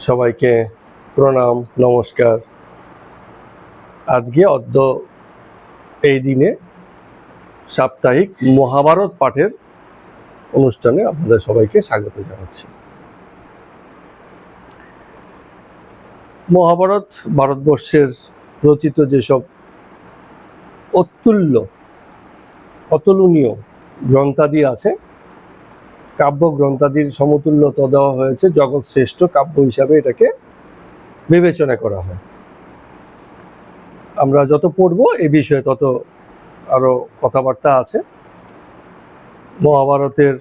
সবাইকে প্রণাম, নমস্কার। আজকে এই দিনে সাপ্তাহিক মহাভারত পাঠের অনুষ্ঠানে আপনাদের সবাইকে স্বাগত জানাচ্ছি। মহাভারত ভারতবর্ষের রচিত যেসব অতুলনীয় গ্রন্থাদি আছে, কাব্য গ্রন্থাদির সমতুল্যতা দেওয়া হয়েছে, জগৎ শ্রেষ্ঠ কাব্য হিসাবে এটাকে বিবেচনা করা হয়। আমরা যত পড়ব এই বিষয়ে তত আরো কথাবার্তা আছে। মহাভারতের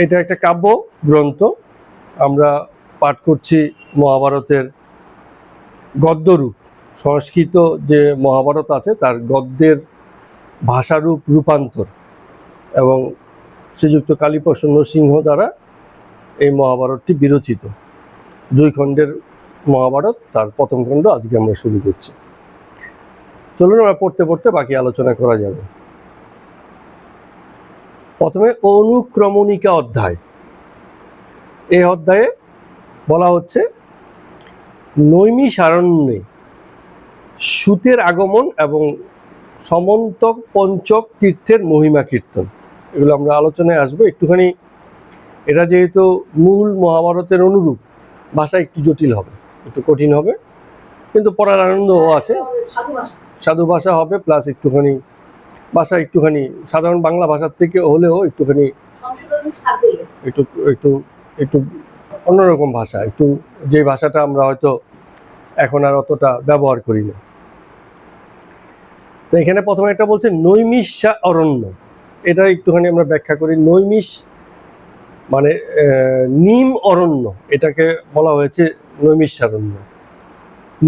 এটা একটা কাব্য গ্রন্থ। আমরা পাঠ করছি মহাভারতের গদ্যরূপ। সংস্কৃত যে মহাভারত আছে তার গদ্যের ভাষারূপ রূপান্তর এবং শ্রীযুক্ত কালীপ্রসন্ন সিংহ দ্বারা এই মহাভারতটি বিরচিত। 2 খণ্ডের মহাভারত, তার প্রথম খণ্ড আজকে আমরা শুরু করছি। চলুন আমরা পড়তে পড়তে বাকি আলোচনা করা যাবে। প্রথমে অনুক্রমণিকা অধ্যায়। এই অধ্যায়ে বলা হচ্ছে নৈমিষারণ্যে সূতের আগমন এবং সমন্তক পঞ্চক তীর্থের মহিমা কীর্তন। এগুলো আমরা আলোচনায় আসবো। একটুখানি এটা যেহেতু মূল মহাভারতের অনুরূপ, ভাষা একটু জটিল হবে, একটু কঠিন হবে, কিন্তু পড়ার আনন্দও আছে। সাধু ভাষা হবে, প্লাস একটুখানি সাধারণ বাংলা ভাষার থেকে হলেও একটুখানি একটু একটু একটু অন্যরকম ভাষা, একটু যে ভাষাটা আমরা হয়তো এখন আর অতটা ব্যবহার করি না। তো এখানে প্রথমে একটা বলছে নৈমিষা অরণ্য। এটা একটুখানি আমরা ব্যাখ্যা করি। নৈমিষ মানে নিম অরণ্য, এটাকে বলা হয়েছে নৈমিষারণ্য।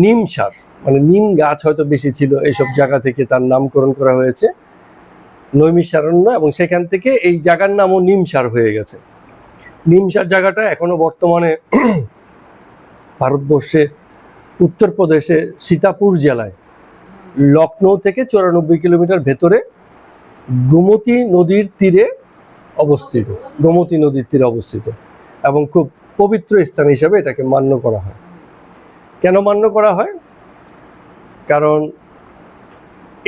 নিমসার মানে নিম গাছ হয়তো বেশি ছিল, এইসব জায়গা থেকে তার নামকরণ করা হয়েছে নৈমিষারণ্য, এবং সেখান থেকে এই জায়গার নামও নিমসার হয়ে গেছে। নিমসার জায়গাটা এখনো বর্তমানে ভারতবর্ষে উত্তরপ্রদেশে সীতাপুর জেলায় লখনৌ থেকে 94 কিলোমিটার ভেতরে গোমতী নদীর তীরে অবস্থিত এবং খুব পবিত্র স্থান হিসাবে এটাকে মান্য করা হয়। কেন মান্য করা হয়? কারণ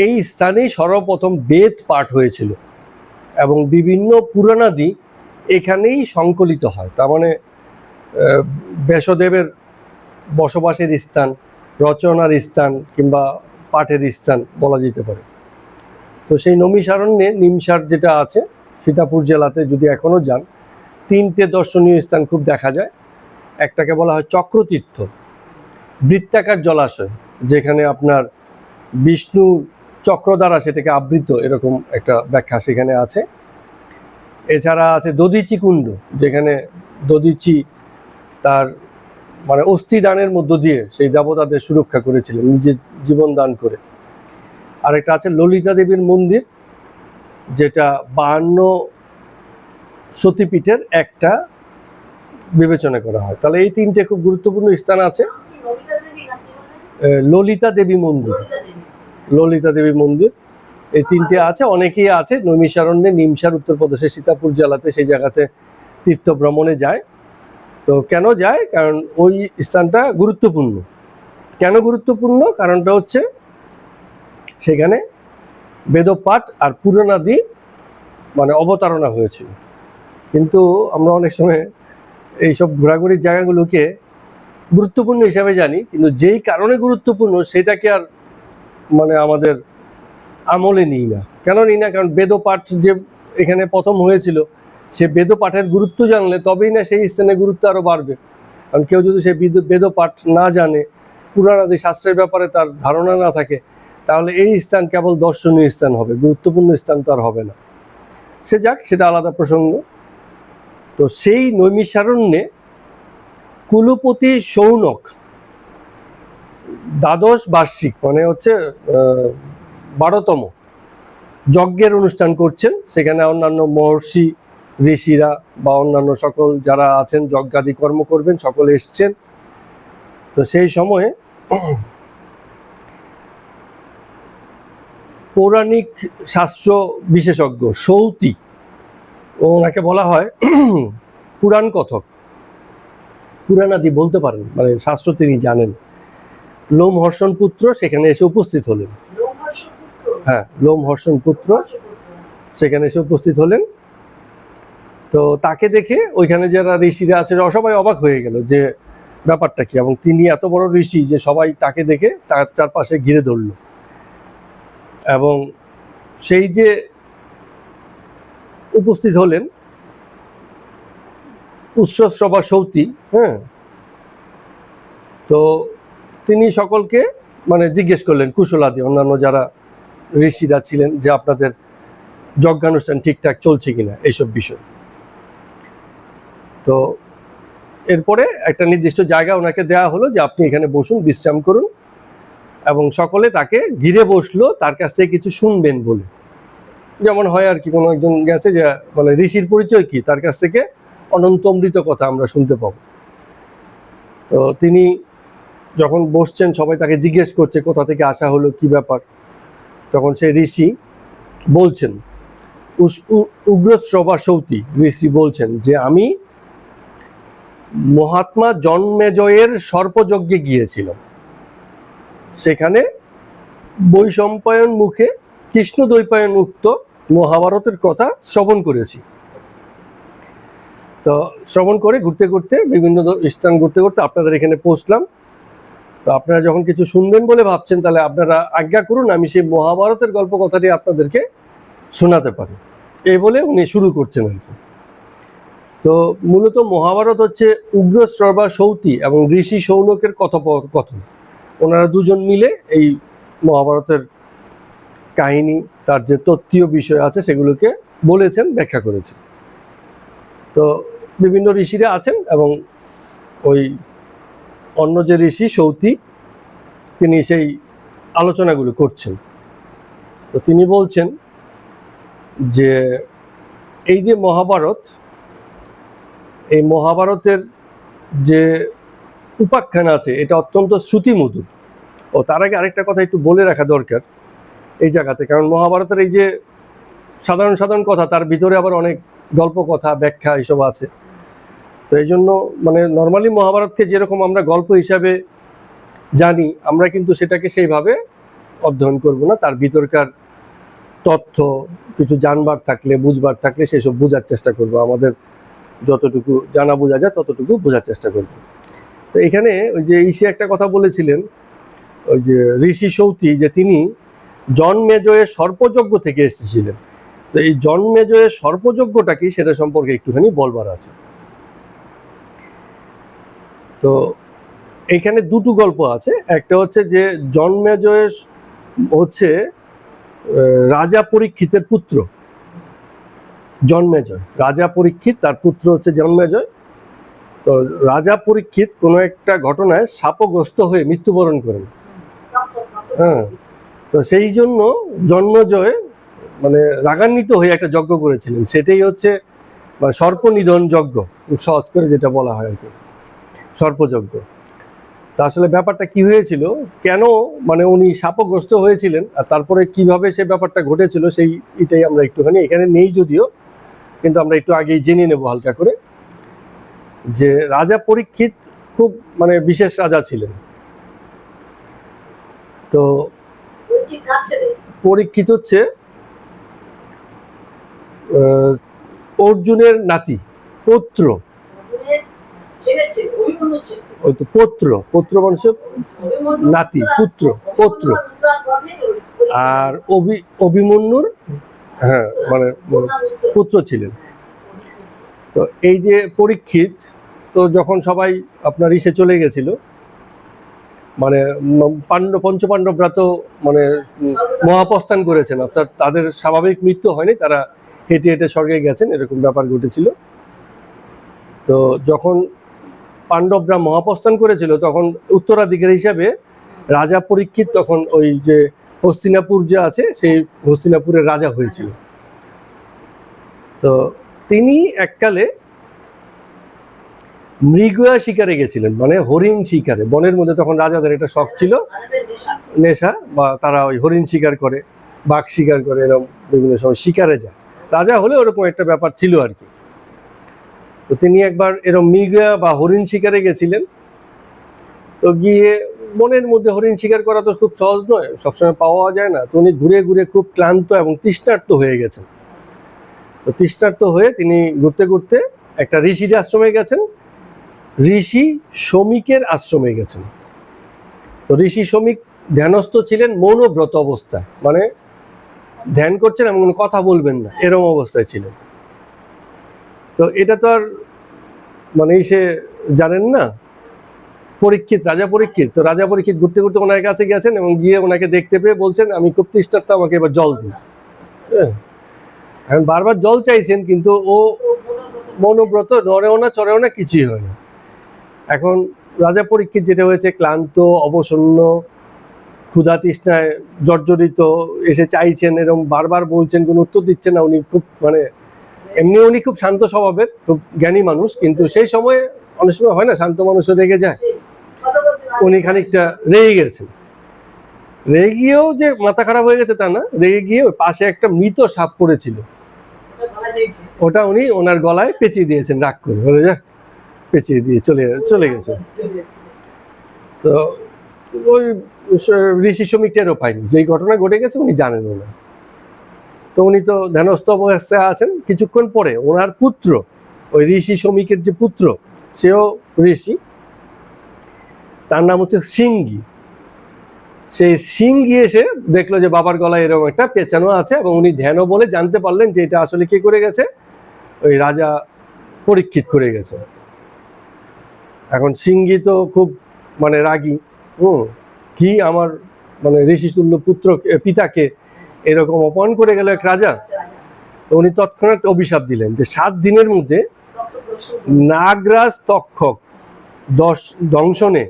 এই স্থানেই সর্বপ্রথম বেদ পাঠ হয়েছিল এবং বিভিন্ন পুরাণাদি এখানেই সংকলিত হয়। তার মানে ব্যাসদেবের বসবাসের স্থান, রচনার স্থান কিংবা পাঠের স্থান বলা যেতে পারে। তো সেই নৈমিষারণ্যে নিমসার যেটা আছে সীতাপুর জেলাতে, যদি এখনো যান, 3টে দর্শনীয় স্থান খুব দেখা যায়। একটাকে বলা হয় চক্রতীর্থ, বৃত্তাকার জলাশয়, যেখানে আপনার বিষ্ণু চক্র দ্বারা সেটাকে আবৃত, এরকম একটা ব্যাখ্যা সেখানে আছে। এছাড়া আছে দধিচি কুণ্ড, যেখানে দধিচি তার মানে অস্থি দানের মধ্য দিয়ে সেই দেবতাদের সুরক্ষা করেছিলেন নিজের জীবন দান করে। আরেকটা আছে ললিতা দেবীর মন্দির, যেটা 52 সতীপীঠের একটা বিবেচনা করা হয়। তাহলে এই 3টে খুব গুরুত্বপূর্ণ স্থান আছে। ললিতা দেবী মন্দির, এই 3টে আছে। অনেকেই আছে নৈমিষারণ্যে, নিমসার উত্তরপ্রদেশের সীতাপুর জেলাতে, সেই জায়গাতে তীর্থ ভ্রমণে যায়। তো কেন যায়? কারণ ওই স্থানটা গুরুত্বপূর্ণ। কেন গুরুত্বপূর্ণ? কারণটা হচ্ছে সেখানে বেদপাঠ আর পুরাণাদি মানে অবতারণা হয়েছিল। কিন্তু আমরা অনেক সময় এইসব ঘোরাঘুরির জায়গাগুলোকে গুরুত্বপূর্ণ হিসাবে জানি, কিন্তু যেই কারণে গুরুত্বপূর্ণ সেটাকে আর মানে আমাদের আমলে নিই না। কেন নিই না? কারণ বেদপাঠ যে এখানে প্রথম হয়েছিল, সে বেদপাঠের গুরুত্ব জানলে তবেই না সেই স্থানে গুরুত্ব আরো বাড়বে। কারণ কেউ যদি সেই বেদপাঠ না জানে, পুরাণাদি শাস্ত্রের ব্যাপারে তার ধারণা না থাকে, তাহলে এই স্থান কেবল দর্শনীয় স্থান হবে, গুরুত্বপূর্ণ স্থান তো আর হবে না। সে যাক, সেটা আলাদা প্রসঙ্গ। তো সেই নৈমিষারণ্যে কুলপতি শৌনক 12 বার্ষিক মানে হচ্ছে 12তম যজ্ঞের অনুষ্ঠান করছেন। সেখানে অন্যান্য মহর্ষি, ঋষিরা বা অন্যান্য সকল যারা আছেন যজ্ঞাদি কর্ম করবেন সকলে এসছেন। তো সেই সময়ে পৌরাণিক শাস্ত্র বিশেষজ্ঞ সৌতি, ওনাকে বলা হয় পুরাণ কথক, পুরাণাদি বলতে পারেন, মানে শাস্ত্র তিনি জানেন। লোমহর্ষণ পুত্র সেখানে এসে উপস্থিত হলেন। হ্যাঁ, লোমহর্ষণ পুত্র সেখানে এসে উপস্থিত হলেন। তো তাকে দেখে ওইখানে যারা ঋষিরা আছে সবাই অবাক হয়ে গেল যে ব্যাপারটা কি, এবং তিনি এত বড় ঋষি যে সবাই তাকে দেখে তার চারপাশে ঘিরে ধরল। এবং সেই যে উপস্থিত হলেন উচ্চশ্রবা সৌতী, হ্যাঁ, তো তিনি সকলকে মানে জিজ্ঞেস করলেন কুশলাদি, অন্যান্য যারা ঋষিরা ছিলেন, যে আপনাদের যজ্ঞানুষ্ঠান ঠিকঠাক চলছে কিনা এইসব বিষয়। তো এরপরে একটা নির্দিষ্ট জায়গা ওনাকে দেওয়া হলো যে আপনি এখানে বসুন, বিশ্রাম করুন, এবং সকলে তাকে ঘিরে বসলো তার কাছ থেকে কিছু শুনবেন বলে। যেমন হয় আর কি, কোনো একজন গেছে যে মানে ঋষির পরিচয় কি, তার কাছ থেকে অনন্ত অমৃত কথা আমরা শুনতে পাবো। তো তিনি যখন বসছেন সবাই তাকে জিজ্ঞেস করছে কোথা থেকে আসা হলো, কি ব্যাপার। তখন সেই ঋষি বলছেন, উগ্রশ্রবা সৌতী ঋষি বলছেন যে আমি মহাত্মা জন্মেজয়ের সর্পযজ্ঞে গিয়েছিলাম, সেখানে বৈশম্পায়ন মুখে কৃষ্ণ দ্বৈপায়ন উক্ত মহাভারতের কথা শ্রবণ করেছি। তো শ্রবণ করে ঘুরতে ঘুরতে বিভিন্ন স্থান ঘুরতে ঘুরতে আপনাদের এখানে পৌঁছলাম। তো আপনারা যখন কিছু শুনবেন বলে ভাবছেন, তাহলে আপনারা আজ্ঞা করুন আমি সেই মহাভারতের গল্প কথাটি আপনাদেরকে শোনাতে পারি। এই বলে উনি শুরু করছেন আর কি। তো মূলত মহাভারত হচ্ছে উগ্রশ্রবা সৌতী এবং ঋষি শৌনকের কথোপকথন। ওনারা দুজন মিলে এই মহাভারতের কাহিনী, তার যে তত্ত্বীয় বিষয় আছে সেগুলোকে বলেছেন, ব্যাখ্যা করেছেন। তো বিভিন্ন ঋষিরা আছেন এবং ওই অন্য যে ঋষি সৌতী তিনি সেই আলোচনাগুলো করছেন। তো তিনি বলছেন যে এই যে মহাভারত, এই মহাভারতের যে উপাখ্যান আছে এটা অত্যন্ত শ্রুতিমধুর। ও তার আগে আরেকটা কথা একটু বলে রাখা দরকার এই জায়গাতে, কারণ মহাভারতের এই যে সাধারণ সাধারণ কথা, তার ভিতরে আবার অনেক গল্প কথা ব্যাখ্যা এসব আছে। তো এই জন্য মানে নর্মালি মহাভারতকে যেরকম আমরা গল্প হিসাবে জানি, আমরা কিন্তু সেটাকে সেইভাবে অধ্যয়ন করব না। তার ভিতরকার তথ্য কিছু জানবার থাকলে, বুঝবার থাকলে সেসব বোঝার চেষ্টা করব, আমাদের যতটুকু জানা বোঝা যায় ততটুকু বোঝার চেষ্টা করব। তো এখানে ওই যে ঈশে একটা কথা বলেছিলেন, ওই যে ঋষি সৌতী, যে তিনি জন্মেজয়ের সর্পযজ্ঞ থেকে এসেছিলেন। তো এই জন্মেজয়ের সর্পযজ্ঞটা কি সেটা সম্পর্কে একটুখানি বলবার আছে। তো এখানে দুটো গল্প আছে। একটা হচ্ছে যে জন্মেজয় হচ্ছে রাজা পরীক্ষিতের পুত্র, জন্মেজয় রাজা পরীক্ষিত, তার পুত্র হচ্ছে জন্মেজয়। তো রাজা পরীক্ষিত কোনো একটা ঘটনায় শাপগ্রস্ত হয়ে মৃত্যুবরণ করেন। হ্যাঁ, তো সেই জন্য জন্মেজয় মানে রাগান্বিত হয়ে একটা যজ্ঞ করেছিলেন, সেটাই হচ্ছে মানে সর্পনিধন যজ্ঞ, খুব সহজ করে যেটা বলা হয় আর কি, সর্পযজ্ঞ। তা আসলে ব্যাপারটা কি হয়েছিল, কেন মানে উনি শাপগ্রস্ত হয়েছিলেন, আর তারপরে কিভাবে সে ব্যাপারটা ঘটেছিল এটাই আমরা একটুখানি এখানে নেই যদিও, কিন্তু আমরা একটু আগেই জেনে নেব হালকা করে। যে রাজা পরীক্ষিত খুব মানে বিশেষ রাজা ছিলেন। তো পরীক্ষিত হচ্ছে অর্জুনের নাতি, পৌত্র, ওই তো পৌত্র মানুষের নাতি, পৌত্র। আর অভিমন্যুর হ্যাঁ মানে পুত্র ছিলেন। তো এই যে পরীক্ষিত, তো যখন সবাই আপনার ইসে চলে গেছিল, মানে পঞ্চপাণ্ডবরা তো মানে মহাপ্রস্থান করেছেন, অর্থাৎ তাদের স্বাভাবিক মৃত্যু হয়নি, তারা হেঁটে হেঁটে স্বর্গে গেছেন, এরকম ব্যাপার ঘটেছিল। তো যখন পাণ্ডবরা মহাপ্রস্থান করেছিল তখন উত্তরাধিকারী হিসাবে রাজা পরীক্ষিত তখন ওই যে হস্তিনাপুর যে আছে সেই হস্তিনাপুরের রাজা হয়েছিল। তো তিনি এককালে মৃগয়া শিকারে গেছিলেন, মানে হরিণ শিকারে। বনের মধ্যে তখন রাজাদের একটা শখ ছিল, নেশা, বা তারা ওই হরিণ শিকার করে, বাঘ শিকার করে, এরকম বিভিন্ন সময় শিকারে যায়। রাজা হলে ওরকম একটা ব্যাপার ছিল আর কি। তো তিনি একবার এরকম মৃগা বা হরিণ শিকারে গেছিলেন। তো গিয়ে বনের মধ্যে হরিণ শিকার করা তো খুব সহজ নয়, সবসময় পাওয়া যায় না। তো উনি ঘুরে ঘুরে খুব ক্লান্ত এবং তৃষ্ণার্ত হয়ে গেছেন। তো তৃষ্ণার্ত হয়ে তিনি ঘুরতে ঘুরতে একটা ঋষির আশ্রমে গেছেন, ঋষি শমিকের আশ্রমে গেছেন। তো ঋষি শমিক ধ্যানস্থ ছিলেন মৌনব্রত অবস্থায়, মানে ধ্যান করছেন এবং কোনো কথা বলবেন না, এরকম অবস্থায় ছিলেন। তো এটা তো আর মানে সে জানেন না, পরীক্ষিত, রাজা পরীক্ষিত। তো রাজা পরীক্ষিত ঘুরতে ঘুরতে ওনার কাছে গেছেন এবং গিয়ে ওনাকে দেখতে পেয়ে বলছেন, আমি খুব তৃষ্ণার্ত, আমাকে এবার জল দিন। হ্যাঁ, এখন বারবার জল চাইছেন, কিন্তু ও মৌনব্রত, নড়েও না চড়েও না, কিছুই হয় না। এখন রাজা পরীক্ষিত যেটা হয়েছে, ক্লান্ত, অবসন্ন, ক্ষুধা তৃষ্ণায় জর্জরিত, এসে চাইছেন, এরকম বারবার বলছেন, কোনো উত্তর দিচ্ছেন না। উনি খুব মানে এমনি উনি খুব শান্ত স্বভাবের, খুব জ্ঞানী মানুষ, কিন্তু সেই সময়ে অনেক সময় হয় না, শান্ত মানুষও রেগে যায়। উনি খানিকটা রেগে গেছেন। রেগে গিয়েও যে মাথা খারাপ হয়ে গেছে তা না, রেগে গিয়ে ওই পাশে একটা মৃত সাপ পড়েছিল, ওটা উনি ওনার গলায় পেঁচিয়ে দিয়েছেন রাগ করে, বলে যা, পেঁচিয়ে দিয়ে চলে গেছে। তো ওই ঋষি শমিক টেরও পায়নি, যেই ঘটনা ঘটে গেছে উনি জানেনও না। তো উনি তো ধ্যানস্থ অবস্থায় আছেন। কিছুক্ষণ পরে ওনার পুত্র, ওই ঋষি শমিকের যে পুত্র, সেও ঋষি, তার নাম হচ্ছে সিঙ্গি। সেই সিঙ্গি এসে দেখলো যে বাবার গলায় এরকম একটা পেঁচানো আছে, এবং উনি ধ্যানও বলে জানতে পারলেন যে এটা আসলে কে করে গেছে, ওই রাজা পরীক্ষিত করে গেছে। এখন সিঙ্গি তো খুব মানে রাগী, কি আমার মানে ঋষিতুল্য পুত্র পিতাকে এরকম অপমান করে গেল এক রাজা। তো উনি তৎক্ষণাৎ অভিশাপ দিলেন যে 7 দিনের মধ্যে নাগরাজ তক্ষক দংশনে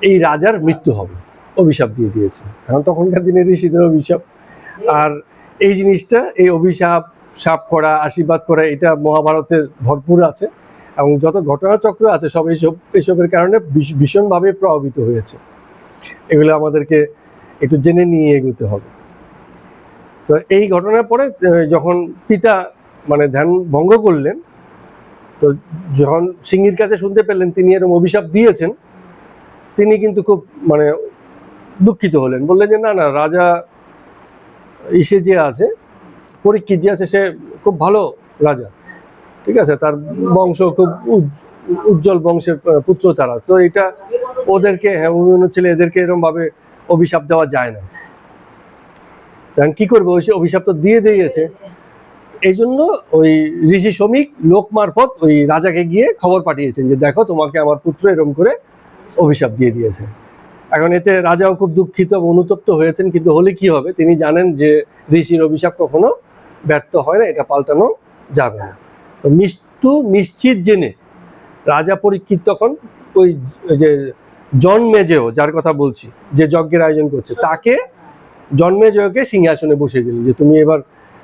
এই রাজার মৃত্যু হবে, অভিশাপ দিয়ে দিয়েছে। এখন তখনকার দিনের ঋষিদের অভিশাপ। আর এই জিনিসটা, এই অভিশাপ, শাপ করা, আশীর্বাদ করা, এটা মহাভারতের ভরপুর আছে, এবং যত ঘটনাচক্র আছে সব এইসবের কারণে ভীষণভাবে প্রভাবিত হয়েছে। এগুলো আমাদেরকে একটু জেনে নিয়ে এগোতে হবে। তো এই ঘটনার পরে যখন পিতা মানে ধ্যান ভঙ্গ করলেন, তো যখন সিঙ্গির কাছে শুনতে পেলেন তিনি এরকম অভিশাপ দিয়েছেন, তিনি কিন্তু খুব মানে দুঃখিত হলেন। বললেন যে না না, রাজা ইসে যে আছে, পরীক্ষিত যে আছে, সে খুব ভালো রাজা, ঠিক আছে, তার বংশ খুব উজ্জ্বল বংশের পুত্র তারা, তো এটা ওদেরকে, হ্যাঁ অভিমন্য ছেলে, এদেরকে এরকম ভাবে অভিশাপ দেওয়া যায় না। তখন কি করবে, ওই অভিশাপ তো দিয়ে দিয়েছে। এই জন্য ওই ঋষি শমিক লোক মারফত ওই রাজাকে গিয়ে খবর পাঠিয়েছেন যে দেখো, তোমাকে আমার পুত্র এরকম করে অভিশাপ দিয়ে দিয়েছে। এখন এতে রাজাও খুব দুঃখিত এবং অনুতপ্ত হয়েছেন, কিন্তু হলে কি হবে, তিনি জানেন যে ঋষির অভিশাপ কখনো ব্যর্থ হয় না, এটা পাল্টানো যাবে না। তো মৃত্যু নিশ্চিত জেনে রাজা পরীক্ষিত তখন ওই যে জন্মেজেয়, যার কথা বলছি, যে যজ্ঞের আয়োজন করছে, তাকে জন্মেজয়কে সিংহাসনে বসিয়ে দিলেন যে তুমি এবার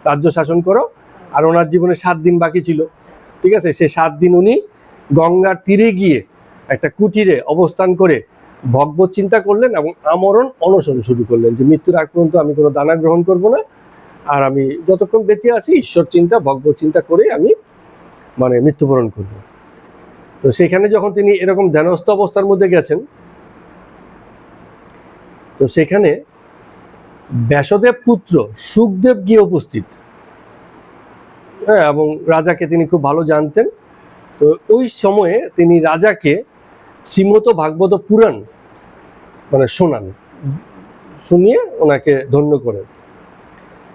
রাজ্য শাসন করো। আর ওনার জীবনে 7 দিন বাকি ছিল, ঠিক আছে, সে 7 দিন উনি গঙ্গার তীরে গিয়ে একটা কুটিরে অবস্থান করে ভগবত চিন্তা করলেন এবং আমরণ অনশন শুরু করলেন, যে মৃত্যুর আগ পর্যন্ত আমি কোনো দানা গ্রহণ করব না, আর আমি যতক্ষণ বেঁচে আছি ঈশ্বর চিন্তা, ভগবত চিন্তা করে আমি মানে মৃত্যুবরণ করব। তো সেখানে যখন তিনি এরকম ধ্যানস্থ অবস্থার মধ্যে গেছেন, তো সেখানে ব্যাসদেব পুত্র সুখদেব গিয়ে উপস্থিত, হ্যাঁ, এবং রাজাকে তিনি খুব ভালো জানতেন। তো ওই সময়ে তিনি রাজাকে শ্রীমত ভাগবত পুরাণ মানে শোনান, শুনিয়ে ওনাকে ধন্য করেন।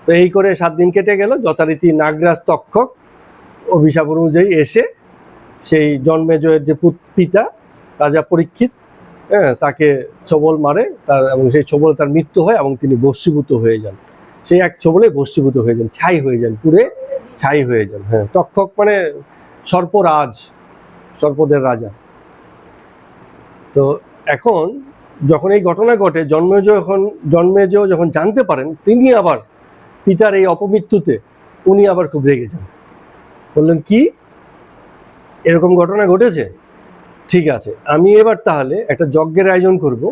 তো এই করে 7 দিন কেটে গেল। যথারীতি নাগরাজ তক্ষক অভিশাপ অনুযায়ী এসে সেই জন্মেজয়ের যে পিতা রাজা পরীক্ষিত, হ্যাঁ, তাকে ছোবল মারে, তার এবং সেই ছোবলে তার মৃত্যু হয় এবং তিনি ভস্মীভূত হয়ে যান। সেই এক ছোবলে ভস্মীভূত হয়ে যান, ছাই হয়ে যান, পুরে ছাই হয়ে যান। হ্যাঁ, তক্ষক মানে সর্পরাজ, সর্পদের রাজা। তো এখন যখন এই ঘটনা ঘটে, জন্মেজয় যখন জানতে পারেন, তিনি আবার পিতার এই অপমৃত্যুতে উনি আবার খুব রেগে যান। বললেন কি, এরকম ঘটনা ঘটেছে, ঠিক আছে, আমি এবার তাহলে একটা যজ্ঞের আয়োজন করব,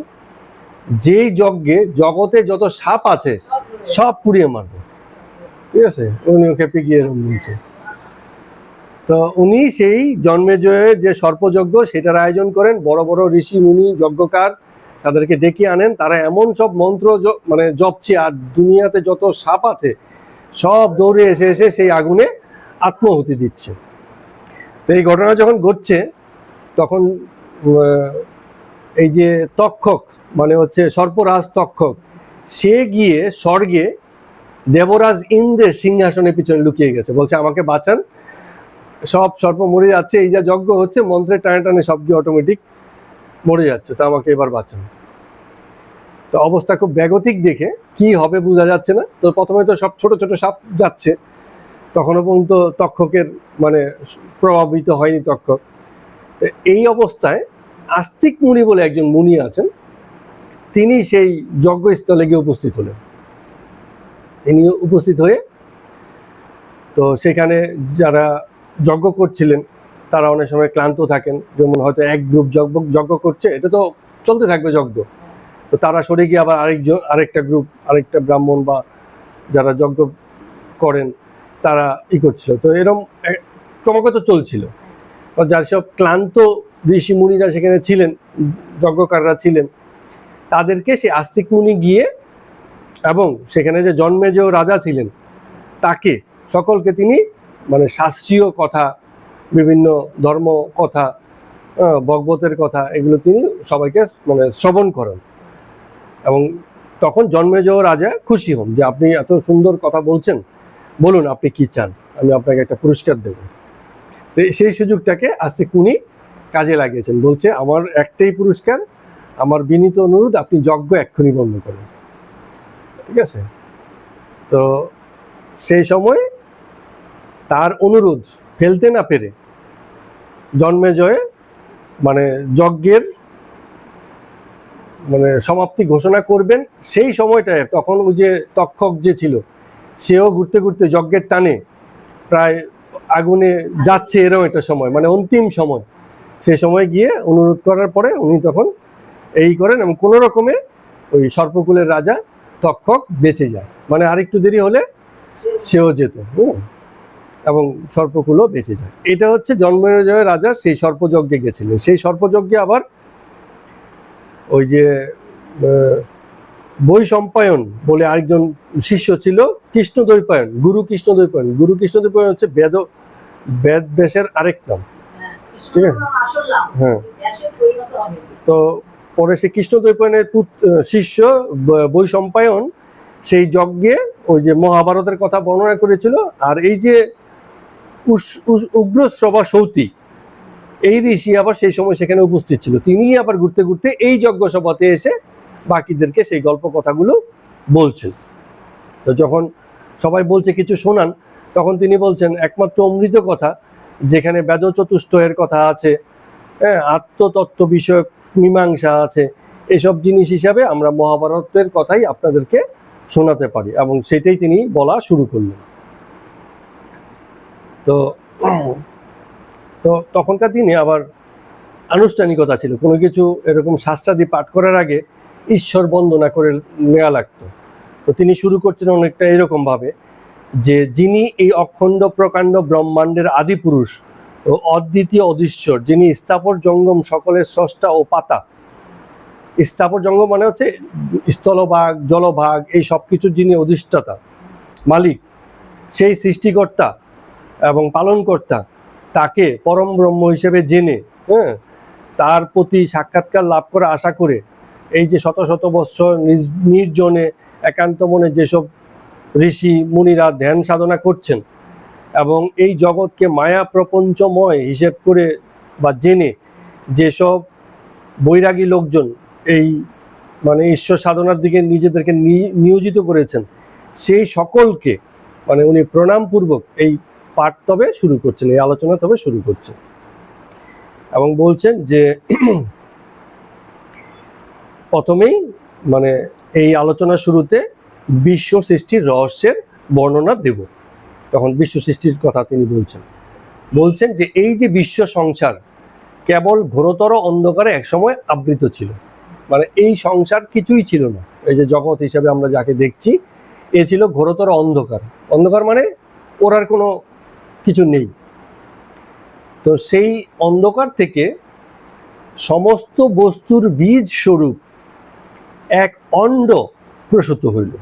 যেই যজ্ঞে জগতে যত সাপ আছে সব পুড়িয়ে মারবো, ঠিক আছে। উনি খেপে গিয়ে এরকম বলছে। তো উনি সেই জন্মেজয়ের যে সর্পযজ্ঞ সেটার আয়োজন করেন, বড় বড় ঋষি মুনি যজ্ঞকার তাদেরকে ডেকে আনেন, তারা এমন সব মন্ত্র মানে জপছে, আর দুনিয়াতে যত সাপ আছে সব দৌড়ে এসে এসে সেই আগুনে আত্মাহুতি দিচ্ছে। তো এই ঘটনা যখন ঘটছে তখন এই যে তক্ষক মানে হচ্ছে সর্পরাজ তক্ষক, সে গিয়ে স্বর্গে দেবরাজ ইন্দ্রের সিংহাসনের পিছনে লুকিয়ে গেছে, বলছে আমাকে বাঁচান, সব সর্প মরে যাচ্ছে, এই যা যজ্ঞ হচ্ছে মন্ত্রের টানে টানে সব গিয়ে অটোমেটিক মরে যাচ্ছে, তো আমাকে এবার বাঁচান। তো অবস্থা খুব বেগতিক দেখে কি হবে বোঝা যাচ্ছে না। তো প্রথমে তো সব ছোট ছোট সাপ যাচ্ছে, তখনও পর্যন্ত তক্ষকের মানে প্রভাবিত হয়নি তক্ষক। তো এই অবস্থায় আস্তিক মুনি বলে একজন মুনি আছেন, তিনি সেই যজ্ঞস্থলে গিয়ে উপস্থিত হলেন। তিনি উপস্থিত হয়ে তো সেখানে যারা যজ্ঞ করছিলেন তারা অনেক সময় ক্লান্ত থাকেন, যেমন হয়তো এক গ্রুপ যজ্ঞ করছে, এটা তো চলতে থাকবে যজ্ঞ, তো তারা সরে গিয়ে আবার আরেকটা গ্রুপ, আরেকটা ব্রাহ্মণ বা যারা যজ্ঞ করেন তারা করছিল। তো এরকম ক্রমাগত চলছিল। যার সব ক্লান্ত ঋষি মুনিরা সেখানে ছিলেন, যজ্ঞকাররা ছিলেন, তাদেরকে সেই আস্তিক মুনি গিয়ে এবং সেখানে যে জন্মেজয় রাজা ছিলেন তাকে সকলকে তিনি মানে শাস্ত্রীয় কথা, বিভিন্ন ধর্ম কথা, ভগবতের কথা, এগুলো তিনি সবাইকে মানে শ্রবণ করেন। এবং তখন জন্মেজয় রাজা খুশি হন যে আপনি এত সুন্দর কথা বলছেন, বলুন আপনি কি চান, আমি আপনাকে একটা পুরস্কার দেব। তো সেই সুযোগটাকে আস্তিক মুনি কাজে লাগিয়েছেন, বলছে আমার একটাই পুরস্কার, আমার বিনীত অনুরোধ আপনি যজ্ঞ এক্ষুনি বন্ধ করেন। ঠিক আছে? তো সেই সময় তার অনুরোধ ফেলতে না পেরে জন্মেজয় মানে যজ্ঞের মানে সমাপ্তি ঘোষণা করবেন, সেই সময়টায় তখন ওই যে তক্ষক যে ছিল সেও ঘুরতে ঘুরতে যজ্ঞের টানে প্রায় আগুনে যাচ্ছে, এরকম একটা সময় মানে অন্তিম সময়, সেই সময় গিয়ে অনুরোধ করার পরে উনি তখন এই করেন এবং কোনো রকমে ওই সর্পকুলের রাজা তক্ষক বেঁচে যায়, মানে আরেকটু দেরি হলে সেও যেত এবং সর্পকুলও বেঁচে যায়। এটা হচ্ছে জন্মেজয় রাজা সেই সর্পযজ্ঞে গেছিলেন। সেই সর্পযজ্ঞে আবার ওই যে বৈশম্পায়ন বলে আরেকজন শিষ্য ছিল, কৃষ্ণদ্বৈপায়ন, গুরু কৃষ্ণদ্বৈপায়ন। গুরু কৃষ্ণদ্বৈপায়ন হচ্ছে বেদ ব্যাসের আরেক নাম। ঠিক আছে? হ্যাঁ। তো পরে সে কৃষ্ণদ্বৈপায়নের শিষ্য বৈশম্পায়ন সেই যজ্ঞে ওই যে মহাভারতের কথা বর্ণনা করেছিল, আর এই যে উগ্রশ্রবা সৌতি এই ঋষি আবার সেই সময় সেখানে উপস্থিত ছিল, তিনি আবার ঘুরতে ঘুরতে এই যজ্ঞ সভাতে এসে বাকিদেরকে সেই গল্প কথাগুলো বলছেন। তো যখন সবাই বলছে কিছু শোনান, তখন তিনি বলছেন একমাত্র অমৃত কথা, যেখানে বেদ চতুষ্টয়ের কথা আছে, হ্যাঁ, আত্মতত্ত্ব বিষয়ক মীমাংসা আছে, এসব জিনিস হিসাবে আমরা মহাভারতের কথাই আপনাদেরকে শোনাতে পারি, এবং সেটাই তিনি বলা শুরু করলেন। তো তো তখনকার দিনে আবার আনুষ্ঠানিকতা ছিল, কোনো কিছু এরকম শাস্ত্রাদি পাঠ করার আগে ঈশ্বর বন্দনা করে নেওয়া লাগতো। তো তিনি শুরু করছেন অনেকটা এরকমভাবে যে যিনি এই অখণ্ড প্রকাণ্ড ব্রহ্মাণ্ডের আদি পুরুষ ও অদ্বিতীয় অধীশ্বর, যিনি স্থাপর জঙ্গম সকলের স্রষ্টা ও পাতা। স্থাপর জঙ্গম মানে হচ্ছে স্থলভাগ, জলভাগ, এই সব কিছুর যিনি অধিষ্ঠাতা, মালিক, সেই সৃষ্টিকর্তা এবং পালনকর্তা, তাকে পরম ব্রহ্ম হিসেবে জেনে, হ্যাঁ, তার প্রতি সাক্ষাৎকার লাভ করে আশা করে এই যে শত শত বৎসর নির্জনে একান্ত মনে যেসব ঋষি মুনিরা ধ্যান সাধনা করছেন এবং এই জগৎকে মায়া প্রপঞ্চময় হিসেব করে বা জেনে যেসব বৈরাগী লোকজন এই মানে ঈশ্বর সাধনার দিকে নিজেদেরকে নিয়োজিত করেছেন, সেই সকলকে মানে উনি প্রণামপূর্বক এই পাঠ তবে শুরু করছেন, এই আলোচনা তবে শুরু করছেন এবং বলছেন যে প্রথমেই মানে এই আলোচনা শুরুতে বিশ্ব সৃষ্টির রহস্যের বর্ণনা দেব। তখন বিশ্ব সৃষ্টির কথা তিনি বলছেন যে এই যে বিশ্ব সংসার কেবল ঘোরতর অন্ধকারে একসময় আবৃত ছিল, মানে এই সংসার কিছুই ছিল না, এই যে জগৎ হিসাবে আমরা যাকে দেখছি এ ছিল ঘোরতর অন্ধকার। অন্ধকার মানে ওর আর কোনো কিছু নেই। তো সেই অন্ধকার থেকে সমস্ত বস্তুর বীজ স্বরূপ এক অণ্ড প্রসূত হইল।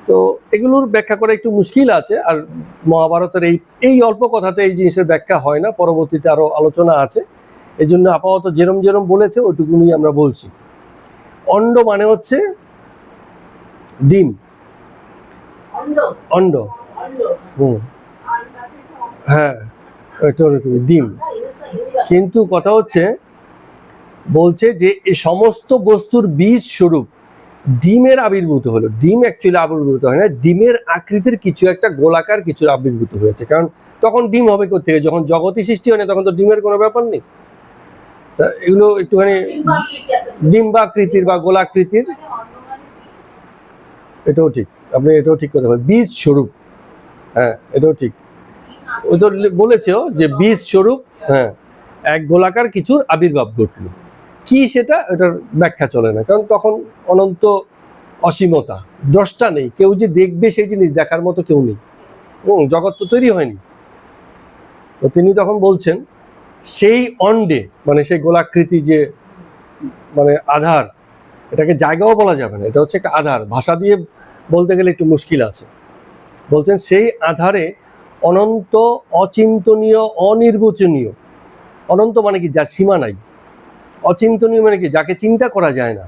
তো এগুলোর ব্যাখ্যা করা একটু মুশকিল আছে, আর মহাভারতের এই অল্প কথাতে এই জিনিসের ব্যাখ্যা হয় না, পরবর্তীতে আরো আলোচনা আছে। এই জন্য আপাতত যেরম যেরম বলেছে ওইটুকুনি আমরা বলছি। অণ্ড মানে হচ্ছে ডিম, অণ্ড। হ্যাঁ, এটা ডিম। কিন্তু কথা হচ্ছে, বলছে যে এই সমস্ত বস্তুর বীজ স্বরূপ ডিমের আবির্ভূত হলো। ডিম অ্যাকচুয়ালি আবির্ভূত হয় না, ডিমের আকৃতির কিছু একটা গোলাকার কিছু আবির্ভূত হয়েছে। কারণ তখন ডিম হবে কোথেকে? যখন জগতই সৃষ্টি হয় না, তখন তো ডিমের কোনো ব্যাপার নেই। তা এগুলো একটুখানি ডিম্বাকৃতির বা গোলাকৃতির, এটাও ঠিক, আপনি এটাও ঠিক কথা বলেন, বীজ স্বরূপ। হ্যাঁ, এটাও ঠিক। ওই তো বলেছেও যে বীজ স্বরূপ, হ্যাঁ, এক গোলাকার কিছুর আবির্ভাব ঘটল। কি সেটা, এটার ব্যাখ্যা চলে না, কারণ তখন অনন্ত অসীমতা, দ্রষ্টা নেই, কেউ যে দেখবে সেই জিনিস দেখার মতো কেউ নেই। জগৎ তো তৈরি হয়নি। তো তিনি তখন বলছেন সেই অন্ডে, মানে সেই গোলাকৃতি যে মানে আধার, এটাকে জায়গাও বলা যাবে না, এটা হচ্ছে একটা আধার, ভাষা দিয়ে বলতে গেলে একটু মুশকিল আছে। বলছেন সেই আধারে অনন্ত, অচিন্তনীয়, অনির্বচনীয়। অনন্ত মানে কি? যার সীমা নাই। অচিন্তনীয় মানে কি? যাকে চিন্তা করা যায় না।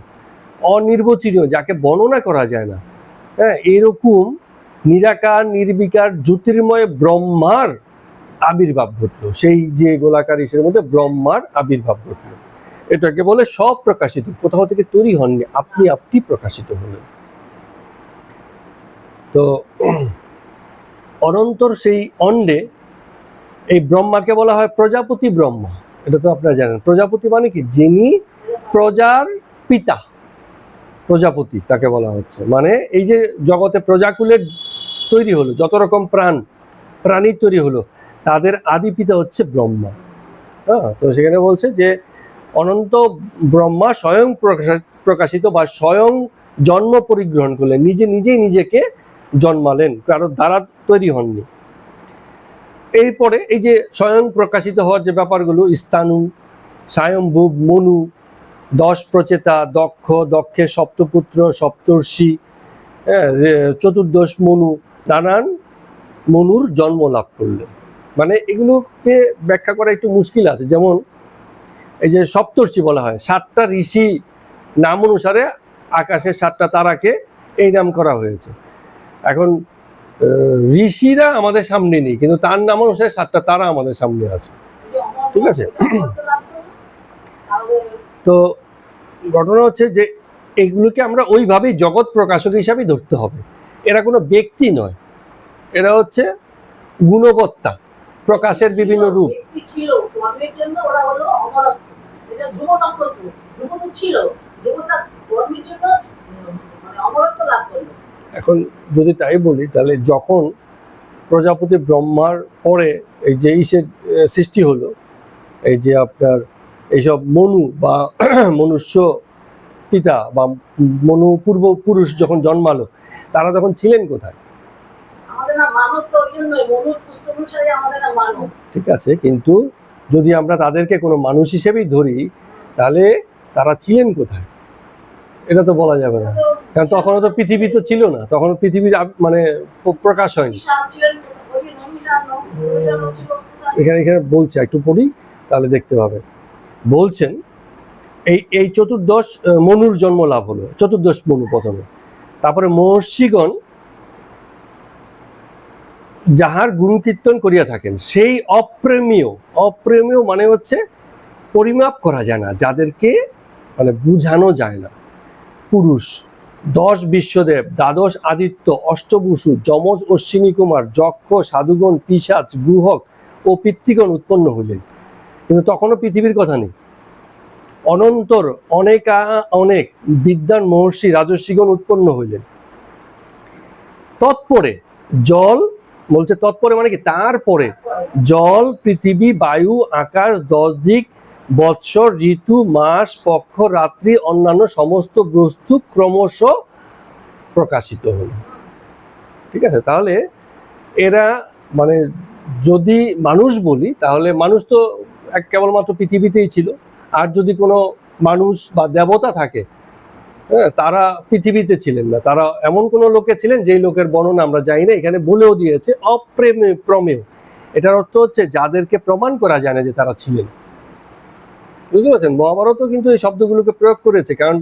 অনির্বচনীয়, যাকে বর্ণনা করা যায় না। হ্যাঁ, এরকম নিরাকার, নির্বিকার, জ্যোতির্ময় ব্রহ্মার আবির্ভাব ঘটলো। সেই যে গোলাকার ইসের মধ্যে ব্রহ্মার আবির্ভাব ঘটলো। এটাকে বলে সব প্রকাশিত, কোথাও থেকে তৈরি হননি, আপনি আপনি প্রকাশিত হলেন। তো অনন্তর সেই অন্ডে এই ব্রহ্মাকে বলা হয় প্রজাপতি ব্রহ্মা। এটা তো আপনারা জানেন। প্রজাপতি মানে কি? যিনি প্রজার পিতা, প্রজাপতি তাকে বলা হচ্ছে। মানে এই যে জগতে প্রজাকুলের তৈরি হলো, যত রকম প্রাণী তৈরি হলো, তাদের আদি পিতা হচ্ছে ব্রহ্মা। হ্যাঁ, তো সেখানে বলছে যে অনন্ত ব্রহ্মা স্বয়ং প্রকাশিত বা স্বয়ং জন্ম পরিগ্রহণ করলেন, নিজে নিজেই নিজেকে জন্মালেন, কারোর দ্বারা তৈরি হননি। এরপরে এই যে স্বয়ং প্রকাশিত হওয়ার যে ব্যাপারগুলো, স্থানু, স্বয়ম্ভুব, মনু, 10 প্রচেতা, দক্ষের সপ্তপুত্র, সপ্তর্ষি, চতুর্দশ মনু, নানান মনুর জন্ম লাভ করলেন। মানে এগুলোকে ব্যাখ্যা করা একটু মুশকিল আছে। যেমন এই যে সপ্তর্ষি বলা হয়, 7টা ঋষি নাম অনুসারে আকাশের 7টা তারাকে এই নাম করা হয়েছে। এখন ঋষিরা আমাদের সামনে নেই, কিন্তু তার নাম অনুসারে 7টা তারা আমাদের সামনে আছে। ঠিক আছে? তো ঘটনা হচ্ছে যে এগুলোকে আমরা ওইভাবেই জগৎ প্রকাশক হিসাবেই ধরতে হবে। এরা কোনো ব্যক্তি নয়, এরা হচ্ছে গুণবত্তা, প্রকাশের বিভিন্ন রূপ। এখন যদি তাই বলি, তাহলে যখন প্রজাপতি ব্রহ্মার পরে এই যে ইসের সৃষ্টি হলো, এই যে আপনার এইসব মনু বা মনুষ্য পিতা বা মনু পূর্বপুরুষ যখন জন্মালো, তারা তখন ছিলেন কোথায়? ঠিক আছে, কিন্তু যদি আমরা তাদেরকে কোনো মানুষ হিসেবেই ধরি, তাহলে তারা ছিলেন কোথায়? এটা তো বলা যাবে না, কারণ তখনও তো পৃথিবী তো ছিল না, তখনও পৃথিবীর মানে প্রকাশ হয়নি। এখানে বলছে, একটু পড়ি তাহলে দেখতে পাবেন। বলছেন এই চতুর্দশ মনুর জন্ম লাভ হলো, চতুর্দশ মনু প্রথমে। তারপরে মহর্ষিগণ যাহার গুণ কীর্তন করিয়া থাকেন, সেই অপ্রেমীয় মানে হচ্ছে পরিমাপ করা যায় না, যাদেরকে মানে বুঝানো যায় না পুরুষ, 10 বিশ্বদেব, দ্বাদশ আদিত্য, অষ্টবসু, যমজ, অশ্বিনী কুমার, যক্ষ, সাধুগণ, পিশাচ, গুহক ও পিতৃগণ উৎপন্ন হইলেন। কিন্তু তখনও পৃথিবীর কথা নেই। অনন্তর অনেক বিদ্বান মহর্ষি, রাজর্ষিগণ উৎপন্ন হইলেন। তৎপরে জল, বলছে তৎপরে মানে কি? তারপরে জল, পৃথিবী, বায়ু, আকাশ, 10 দিক, বৎসর, ঋতু, মাস, পক্ষ, রাত্রি, অন্যান্য সমস্ত বস্তু ক্রমশ প্রকাশিত হলো। ঠিক আছে? তাহলে এরা মানে যদি মানুষ বলি তাহলে মানুষ তো কেবলমাত্র পৃথিবীতেই ছিল। আর যদি কোনো মানুষ বা দেবতা থাকে, হ্যাঁ, তারা পৃথিবীতে ছিলেন না, তারা এমন কোনো লোকে ছিলেন যেই লোকের বর্ণনা আমরা জানি না। এখানে বলেও দিয়েছে প্রমেয়। এটার অর্থ হচ্ছে যাদেরকে প্রমাণ করা যায় না যে তারা ছিলেন। বুঝতে পারছেন? মহাভারতও কিন্তু এই শব্দগুলোকে প্রয়োগ করেছে, কারণ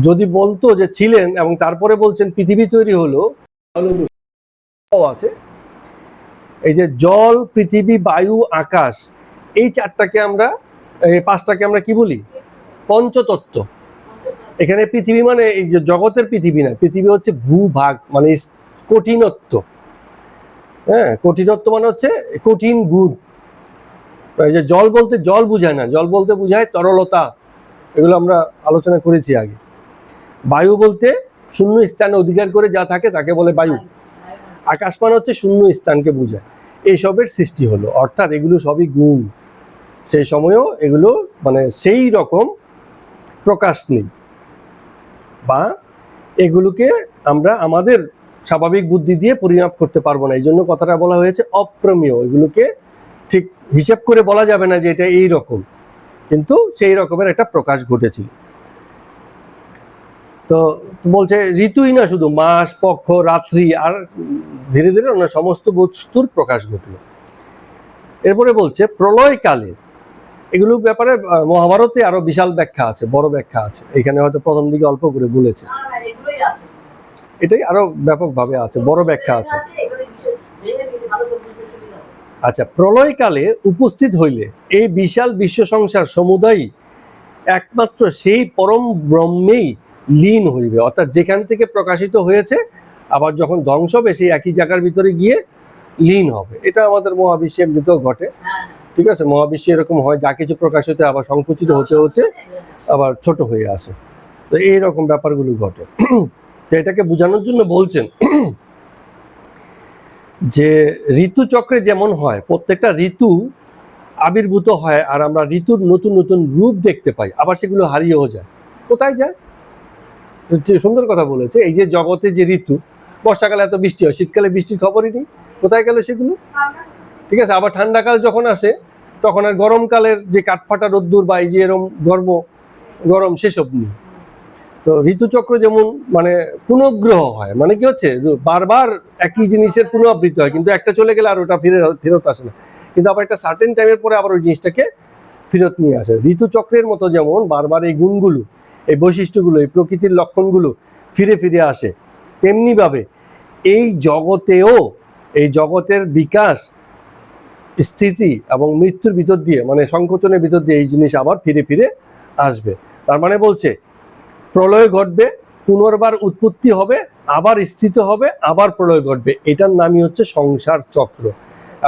যদি বলতো যে ছিলেন এবং তারপরে বলছেন পৃথিবী তৈরি হলো, আছে এই যে জল, পৃথিবী, বায়ু, আকাশ, এই পাঁচটাকে আমরা কি বলি? পঞ্চতত্ত্ব। এখানে পৃথিবী মানে এই যে জগতের পৃথিবী না, পৃথিবী হচ্ছে ভূভাগ, মানে কঠিনত্ব। হ্যাঁ, কঠিনত্ব মানে হচ্ছে কঠিন গুণ। এই যে জল বলতে জল বুঝায় না, জল বলতে বুঝায় তরলতা, এগুলো আমরা আলোচনা করেছি আগে। বায়ু বলতে শূন্য স্থানে অধিকার করে যা থাকে তাকে বলে বায়ু। আকাশ মানে হচ্ছে শূন্য স্থানকে বোঝায়। এইসবের সৃষ্টি হলো, অর্থাৎ এগুলো সবই গুণ। সেই সময়ও এগুলো মানে সেই রকম প্রকাশ নেই, বা এগুলোকে আমরা আমাদের স্বাভাবিক বুদ্ধি দিয়ে পরিমাপ করতে পারবো না। এই জন্য কথাটা বলা হয়েছে অপ্রমেয়। এগুলোকে ঠিক হিসেব করে বলা যাবে না যে এটা এই রকম, কিন্তু সেই রকমের একটা প্রকাশ ঘটেছিল। তো বলছে ঋতুই না শুধু, মাস, পক্ষ, রাত্রি, আর ধীরে ধীরে অন্য সমস্ত বস্তুর প্রকাশ ঘটল। এরপরে বলছে প্রলয়কালে, এগুলো ব্যাপারে মহাভারতে আরো বিশাল ব্যাখ্যা আছে, বড় ব্যাখ্যা আছে। এখানে হয়তো প্রথম দিকে অল্প করে বলেছে, এটাই আরো ব্যাপকভাবে আছে, বড় ব্যাখ্যা আছে। আচ্ছা, প্রলয়কালে উপস্থিত হইলে এই বিশাল বিশ্ব সংসার সমুদায় একমাত্র সেই পরম ব্রহ্মেই লীন হইবে, অর্থাৎ যেখান থেকে প্রকাশিত হয়েছে আবার যখন ধ্বংস হবে সেই একই জায়গার ভিতরে গিয়ে লীন হবে। এটা আমাদের মহাবিশ্বে এমনিতেও ঘটে, ঠিক আছে? মহাবিশ্বে এরকম হয়, যা কিছু প্রকাশিত আবার সংকুচিত হতে হতে আবার ছোট হয়ে আসে। তো এইরকম ব্যাপারগুলো ঘটে। তো এটাকে বোঝানোর জন্য বলছেন যে ঋতুচক্রে যেমন হয়, প্রত্যেকটা ঋতু আবির্ভূত হয় আর আমরা ঋতুর নতুন নতুন রূপ দেখতে পাই, আবার সেগুলো হারিয়েও যায়। কোথায় যায়? সুন্দর কথা বলেছে। এই যে জগতে যে ঋতু, বর্ষাকালে এত বৃষ্টি হয়, শীতকালে বৃষ্টির খবরই নেই, কোথায় গেল সেগুলো? ঠিক আছে, আবার ঠান্ডাকাল যখন আসে তখন আর গরমকালের যে কাঠফাটা রোদ্দুর বা এই যে এরকম গরম সেসব নেই। তো ঋতুচক্র যেমন মানে পুনঃগ্রহ হয়, মানে কি হচ্ছে বারবার একই জিনিসের পুনরাবৃত্তি হয়, কিন্তু একটা চলে গেলে আর ওটা ফেরত আসে না, কিন্তু আবার একটা সার্টেন টাইমের পরে আবার ওই জিনিসটাকে ফেরত নিয়ে আসে। ঋতুচক্রের মতো যেমন বারবার এই গুণগুলো, এই বৈশিষ্ট্যগুলো, এই প্রকৃতির লক্ষণগুলো ফিরে ফিরে আসে, তেমনিভাবে এই জগতেও, এই জগতের বিকাশ, স্থিতি এবং মৃত্যুর ভিতর দিয়ে, মানে সংকোচনের ভিতর দিয়ে এই জিনিস আবার ফিরে ফিরে আসবে। তার মানে বলছে প্রলয় ঘটবে, পুনর্বার উৎপত্তি হবে, আবার স্থিত হবে, আবার প্রলয় ঘটবে। এটার নামই হচ্ছে সংসার চক্র,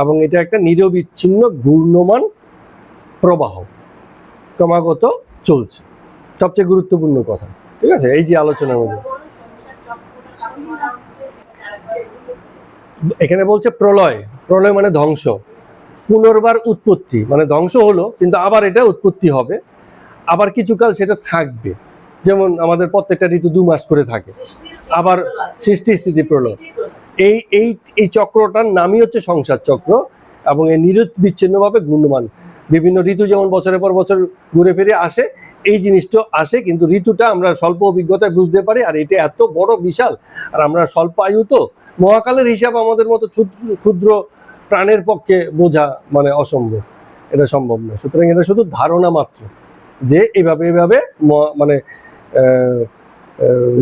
এবং এটা একটা নিরবিচ্ছিন্ন ঘূর্ণমান প্রবাহ, ক্রমাগত চলছে। সবচেয়ে গুরুত্বপূর্ণ কথা, ঠিক আছে? এই যে আলোচনার মধ্যে এখানে বলছে প্রলয়, প্রলয় মানে ধ্বংস, পুনর্বার উৎপত্তি মানে ধ্বংস হলো কিন্তু আবার এটা উৎপত্তি হবে, আবার কিছুকাল সেটা থাকবে। যেমন আমাদের প্রত্যেকটা ঋতু 2 মাস করে থাকে, আবার সৃষ্টি স্থিতি প্রলয়। এই এই এই চক্রটার নামই হচ্ছে সংসার চক্র, এবং এই নিরবিচ্ছিন্নভাবে ঘূর্ণমান। বিভিন্ন ঋতু যেমন বছরের পর বছর ঘুরে ফিরে আসে, এই জিনিসটা আসে, কিন্তু ঋতুটা আমরা স্বল্প অভিজ্ঞতায় বুঝতে পারি, আর এটা এত বড় বিশাল, আর আমরা স্বল্প আয়ু, তো মহাকালের হিসাব আমাদের মতো ক্ষুদ্র প্রাণের পক্ষে বোঝা মানে অসম্ভব, এটা সম্ভব নয়। সুতরাং এটা শুধু ধারণা মাত্র যে এভাবে এভাবে মানে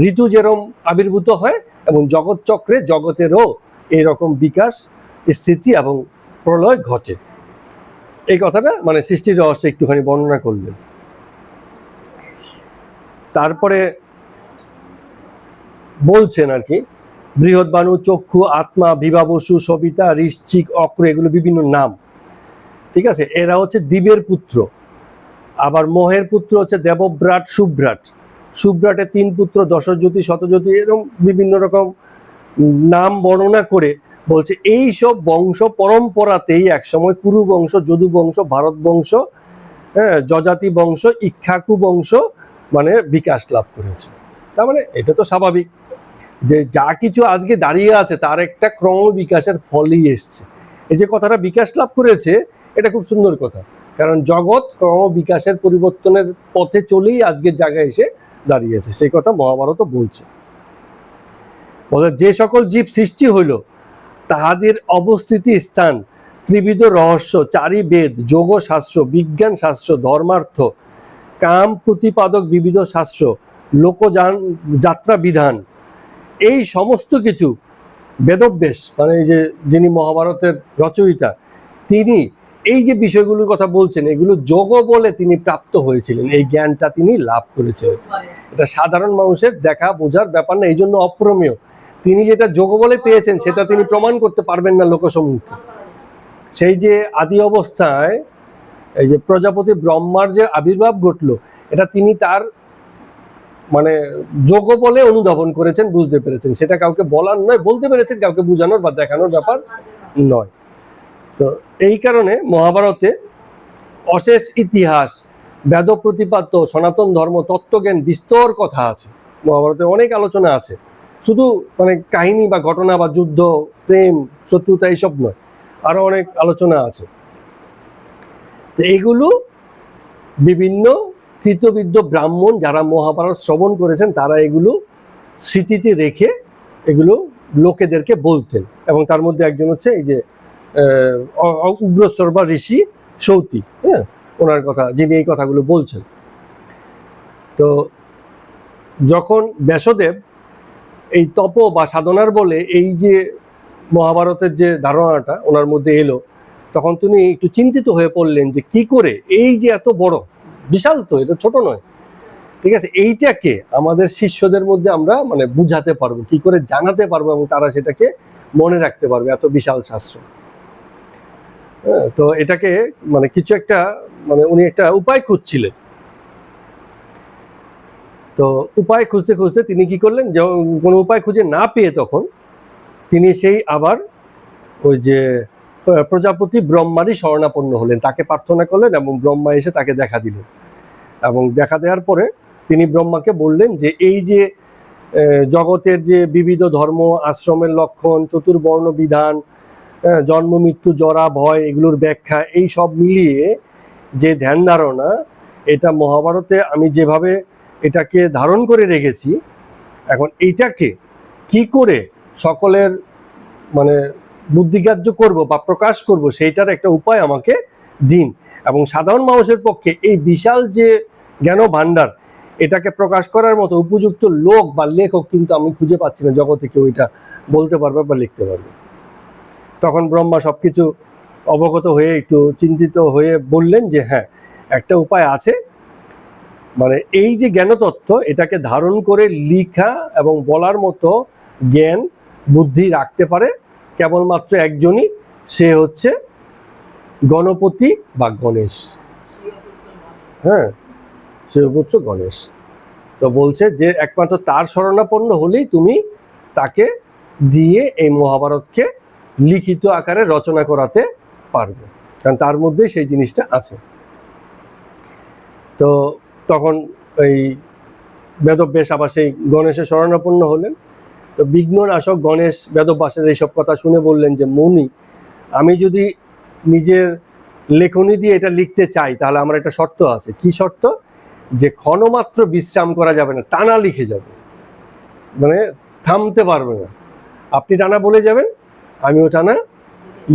ঋতু যেরকম আবির্ভূত হয় এবং জগৎ চক্রে জগতেরও এইরকম বিকাশ, স্থিতি এবং প্রলয় ঘটে। এই কথাটা মানে সৃষ্টির রহস্য একটুখানি বর্ণনা করলেন। তারপরে বলছেন আর কি, বৃহৎবাণু, চক্ষু, আত্মা, বিভাবসু, সবিতা, ঋশ্চিক, অক্র, এগুলো বিভিন্ন নাম, ঠিক আছে? এরা হচ্ছে দিবের পুত্র। আবার মহের পুত্র হচ্ছে দেবব্রাট, সুভ্রাট। সুভ্রাটের 3 পুত্র, দশজ্যোতি, শতজ্যোতি, এরকম বিভিন্ন রকম নাম বর্ণনা করে বলছে এই সব বংশ পরম্পরাতেই একসময় কুরু বংশ, যদু বংশ, ভারত বংশ, হ্যাঁ, যজাতি বংশ, ইক্ষ্বাকু বংশ মানে বিকাশ লাভ করেছে। তার মানে এটা তো স্বাভাবিক যে যা কিছু আজকে দাঁড়িয়ে আছে তার একটা ক্রম বিকাশের ফলই এসছে। এই যে কথাটা বিকাশ লাভ করেছে, এটা খুব সুন্দর কথা, কারণ জগৎ ক্রম বিকাশের পরিবর্তনের পথে চলেই আজকের জায়গায় এসে দাঁড়িয়েছে, সেই কথা মহাভারত বলছে। যে সকল জীব সৃষ্টি হইল তাহাদের অবস্থিতি স্থান ত্রিবিধ রহস্য, চারি বেদ, যোগ শাস্ত্র, বিজ্ঞান শাস্ত্র, ধর্মার্থ, কাম প্রতিপাদক বিবিধ শাস্ত্র, লোকযান যাত্রা বিধান, এই সমস্ত কিছু বেদব্যাস মানে এই যে যিনি মহাভারতের রচয়িতা, তিনি এই যে বিষয়গুলোর কথা বলছেন এগুলো যোগ বলে তিনি প্রাপ্ত হয়েছিলেন, এই জ্ঞানটা তিনি লাভ করেছিলেন। এটা সাধারণ মানুষের দেখা বোঝার ব্যাপার না, এই জন্য অপ্রমেয়। তিনি যেটা যোগ বলে পেয়েছেন সেটা তিনি প্রমাণ করতে পারবেন না লোকসম্মুখে। সেই যে আদি অবস্থায় এই যে প্রজাপতি ব্রহ্মার যে আবির্ভাব ঘটলো, এটা তিনি তার মানে যোগ বলে অনুধাবন করেছেন, বুঝতে পেরেছেন। সেটা কাউকে বলার নয়, বলতে পেরেছেন, কাউকে বোঝানোর বা দেখানোর ব্যাপার নয়। তো এই কারণে মহাভারতে অশেষ ইতিহাস, বেদ প্রতিপাদ্য সনাতন ধর্ম, তত্ত্বজ্ঞান, বিস্তর কথা আছে। মহাভারতে অনেক আলোচনা আছে, শুধু মানে কাহিনী বা ঘটনা বা যুদ্ধ, প্রেম, শত্রুতা এইসব নয়, আরো অনেক আলোচনা আছে। তো এগুলো বিভিন্ন কৃতবিদ্য ব্রাহ্মণ যারা মহাভারত শ্রবণ করেছেন তারা এগুলো স্মৃতিতে রেখে এগুলো লোকেদেরকে বলতেন, এবং তার মধ্যে একজন হচ্ছে এই যে উগ্রস্বর বা ঋষি সৌতি, হ্যাঁ, ওনার কথা, যিনি এই কথাগুলো বলছেন। তো যখন ব্যাসদেব এই তপ বা সাধনার বলে এই যে মহাভারতের যে ধারণাটা ওনার মধ্যে এলো, তখন তিনি একটু চিন্তিত হয়ে পড়লেন যে কি করে এই যে এত বড় বিশাল, তো এটা ছোট নয়, ঠিক আছে, এইটাকে আমাদের শিষ্যদের মধ্যে আমরা মানে বুঝাতে পারবো, কি করে জানাতে পারবো এবং তারা সেটাকে মনে রাখতে পারবে, এত বিশাল শাস্ত্র। তো এটাকে মানে কিছু একটা মানে উনি একটা উপায় খুঁজছিলেন। তো উপায় খুঁজতে খুঁজতে তিনি কি করলেন, কোনো উপায় খুঁজে না পেয়ে তখন তিনি সেই আবার ওই যে প্রজাপতি ব্রহ্মারই শরণাপন্ন হলেন, তাকে প্রার্থনা করলেন এবং ব্রহ্মা এসে তাকে দেখা দিলেন। এবং দেখা দেওয়ার পরে তিনি ব্রহ্মাকে বললেন যে এই যে জগতের যে বিবিধ ধর্ম, আশ্রমের লক্ষণ, চতুর্বর্ণ বিধান, জন্ম মৃত্যু জরা ভয়, এগুলোর ব্যাখ্যা, এই সব মিলিয়ে যে ধ্যান ধারণা, এটা মহাভারতে আমি যেভাবে এটাকে ধারণ করে রেখেছি, এখন এইটাকে কি করে সকলের মানে বুদ্ধিগ্রাহ্য করব বা প্রকাশ করব, সেইটার একটা উপায় আমাকে দিন। এবং সাধারণ মানুষের পক্ষে এই বিশাল যে জ্ঞান ভাণ্ডার, এটাকে প্রকাশ করার মতো উপযুক্ত লোক বা লেখক কিন্তু আমি খুঁজে পাচ্ছি না জগতে কেউ এটা বলতে পারবে বা লিখতে পারবে। তখন ব্রহ্মা সবকিছু অবগত হয়ে একটু চিন্তিত হয়ে বললেন যে হ্যাঁ, একটা উপায় আছে, মানে এই যে জ্ঞানতত্ত্ব এটাকে ধারণ করে লিখা এবং বলার মতো জ্ঞান বুদ্ধি রাখতে পারে কেবলমাত্র একজনই, সে হচ্ছে গণপতি বা গণেশ। হ্যাঁ, শিবপুত্র গণেশ। তো বলছে যে একমাত্র তার শরণাপন্ন হলেই তুমি তাকে দিয়ে এই মহাভারতকে লিখিত আকারে রচনা করাতে পারবে, কারণ তার মধ্যে সেই জিনিসটা আছে। তো তখন এই বেদব্যাস আবার সেই গণেশের শরণাপন্ন হলেন। তো বিঘ্ননাশক গণেশ বেদব্যাসের এইসব কথা শুনে বললেন যে মুনি, আমি যদি নিজের লেখনী দিয়ে এটা লিখতে চাই তাহলে আমার একটা শর্ত আছে। কি শর্ত? যে ক্ষণমাত্র বিশ্রাম করা যাবে না, টানা লিখে যাবে, মানে থামতে পারবে না। আপনি টানা বলে যাবেন, আমিও টানা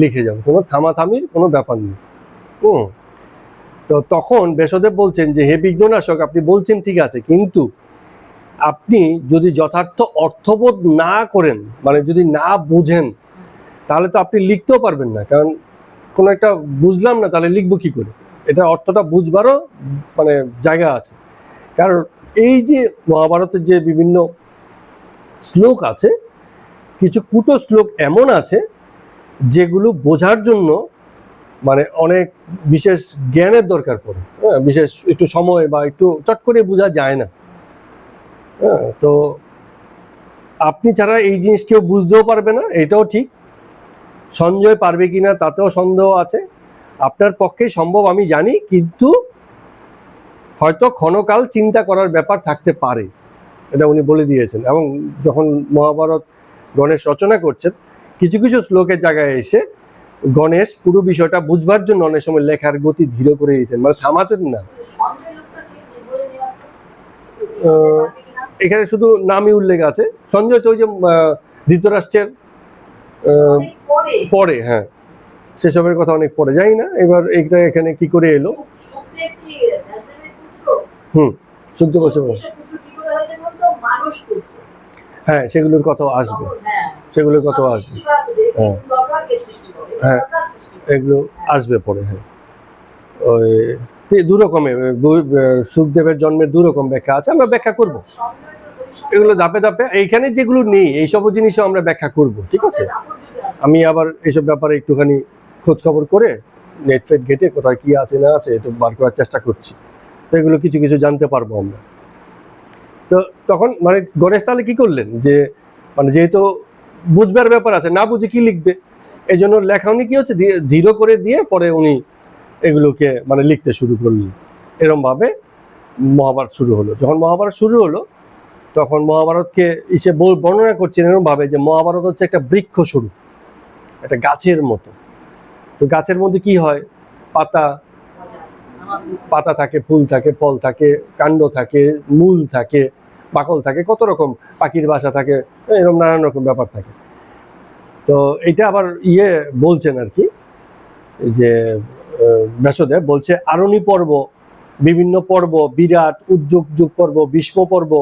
লিখে যাব, কোনো থামাথামির কোনো ব্যাপার নেই। তো তখন ব্যাসদেব বলছেন যে হে বিঘ্ননাশক, আপনি বলছেন ঠিক আছে, কিন্তু আপনি যদি যথার্থ অর্থবোধ না করেন, মানে যদি না বুঝেন, তাহলে তো আপনি লিখতেও পারবেন না, কারণ কোনো একটা বুঝলাম না তাহলে লিখবো কি করে, এটা অর্থটা বুঝবারও মানে জায়গা আছে। কারণ এই যে মহাভারতের যে বিভিন্ন শ্লোক আছে, কিছু কুটো শ্লোক এমন আছে যেগুলো বোঝার জন্য মানে অনেক বিশেষ জ্ঞানের দরকার পড়ে, হ্যাঁ, বিশেষ একটু সময় বা একটু চট করে বোঝা যায় না। হ্যাঁ, তো আপনি ছাড়া এই জিনিস কেউ বুঝতেও পারবে না, এটাও ঠিক। সঞ্জয় পারবে কিনা তাতেও সন্দেহ আছে। আপনার পক্ষে সম্ভব আমি জানি, কিন্তু হয়তো ক্ষণকাল চিন্তা করার ব্যাপার থাকতে পারে, এটা উনি বলে দিয়েছেন। এবং যখন মহাভারত গণেশ রচনা করছেন, কিছু কিছু শ্লোকের জায়গায় এসে গণেশ পুরো বিষয়টা বুঝবার জন্য অনেক সময় লেখার গতি ধীর করে দিতেন, মানে থামাতেন না। এখানে শুধু নামই উল্লেখ আছে। সঞ্জয় তো ওই যে ধৃতরাষ্ট্রের পরে, হ্যাঁ সেসবের কথা অনেক পরে, জানি না এবার এইটা এখানে কি করে এলো। শুনতে বলছে, হ্যাঁ সেগুলোর কথাও আসবে, সেগুলোর কথাও আসবে, হ্যাঁ হ্যাঁ এগুলো আসবে পরে। হ্যাঁ ওই দু রকমের সুখদেবের জন্মের দু রকম ব্যাখ্যা আছে, আমরা ব্যাখ্যা করব এগুলো ধাপে ধাপে। এইখানে যেগুলো নেই এইসব জিনিসও আমরা ব্যাখ্যা করব, ঠিক আছে। আমি আবার এইসব ব্যাপারে একটুখানি খোঁজ খবর করে নেট ফেট ঘেটে কোথায় কি আছে না আছে একটু বার করার চেষ্টা করছি, তো এগুলো কিছু কিছু জানতে পারবো আমরা। তো তখন মানে গণেশ তাহলে কি করলেন, যে মানে যেহেতু বুঝবার ব্যাপার আছে, না বুঝে কি লিখবে, এই জন্য লেখা উনি কি হচ্ছে ধীর করে দিয়ে পরে উনি এগুলোকে মানে লিখতে শুরু করলেন। এরম ভাবে মহাভারত শুরু হলো। যখন মহাভারত শুরু হলো তখন মহাভারতকে বর্ণনা করছেন এরকম ভাবে যে মহাভারত হচ্ছে একটা বৃক্ষ শুরু, একটা গাছের মতো। তো গাছের মধ্যে কি হয়, পাতা থাকে, ফুল থাকে, ফল থাকে, কাণ্ড থাকে, মূল থাকে, বাকল থাকে, কত রকম পাখির বাসা থাকে, এরকম নানান রকম ব্যাপার থাকে। তো এটা আবার বলছেন আর কি, যে ব্যাসদেব বলছে আরণি পর্ব, বিভিন্ন পর্ব, বিরাট, উদ্যোগ পর্ব, ভীষ্ম পর্ব,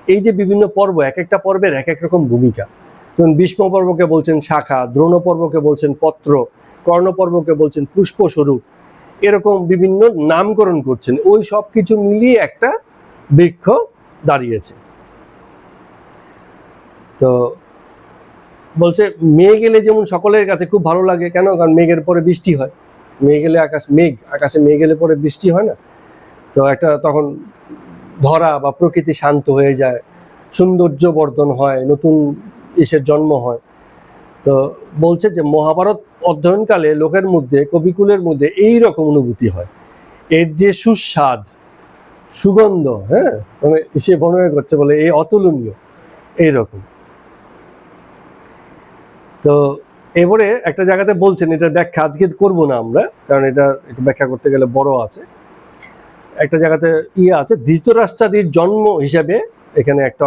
এই যে বিভিন্ন পর্ব, এক একটা পর্বের এক এক রকম ভূমিকা। যেমন ভীষ্ম পর্বকে বলছেন শাখা, দ্রোণ পর্বকে বলছেন পত্র, কর্ণ পর্বকে বলছেন পুষ্পস্বরূপ, এরকম বিভিন্ন নামকরণ করছেন। ওই সব কিছু মিলিয়ে একটা বৃক্ষ দাঁড়িয়েছে। তো বলছে মেঘ এলে যেমন সকলের কাছে খুব ভালো লাগে, কেন? কারণ মেঘের পরে বৃষ্টি হয়, মেঘ এলে আকাশে মেঘ এলে পরে বৃষ্টি হয় না, তো একটা তখন ধরা বা প্রকৃতি শান্ত হয়ে যায়, সৌন্দর্য বর্ধন হয়, নতুন ইসের জন্ম হয়। তো বলছে যে মহাভারত অধ্যয়নকালে লোকের মধ্যে, কবিকুলের মধ্যে এই রকম অনুভূতি হয়, এর যে সুস্বাদ, সুগন্ধ, হ্যাঁ মানে সে বর্ণনা করছে বলে এই অতুলনীয় এইরকম। তো এবারে একটা জায়গাতে বলছেন, এটার ব্যাখ্যা আজকে করব না আমরা, কারণ এটা একটু ব্যাখ্যা করতে গেলে বড় আছে। একটা জায়গাতে আছে ধৃতরাষ্ট্রাদির জন্ম হিসেবে, এখানে একটা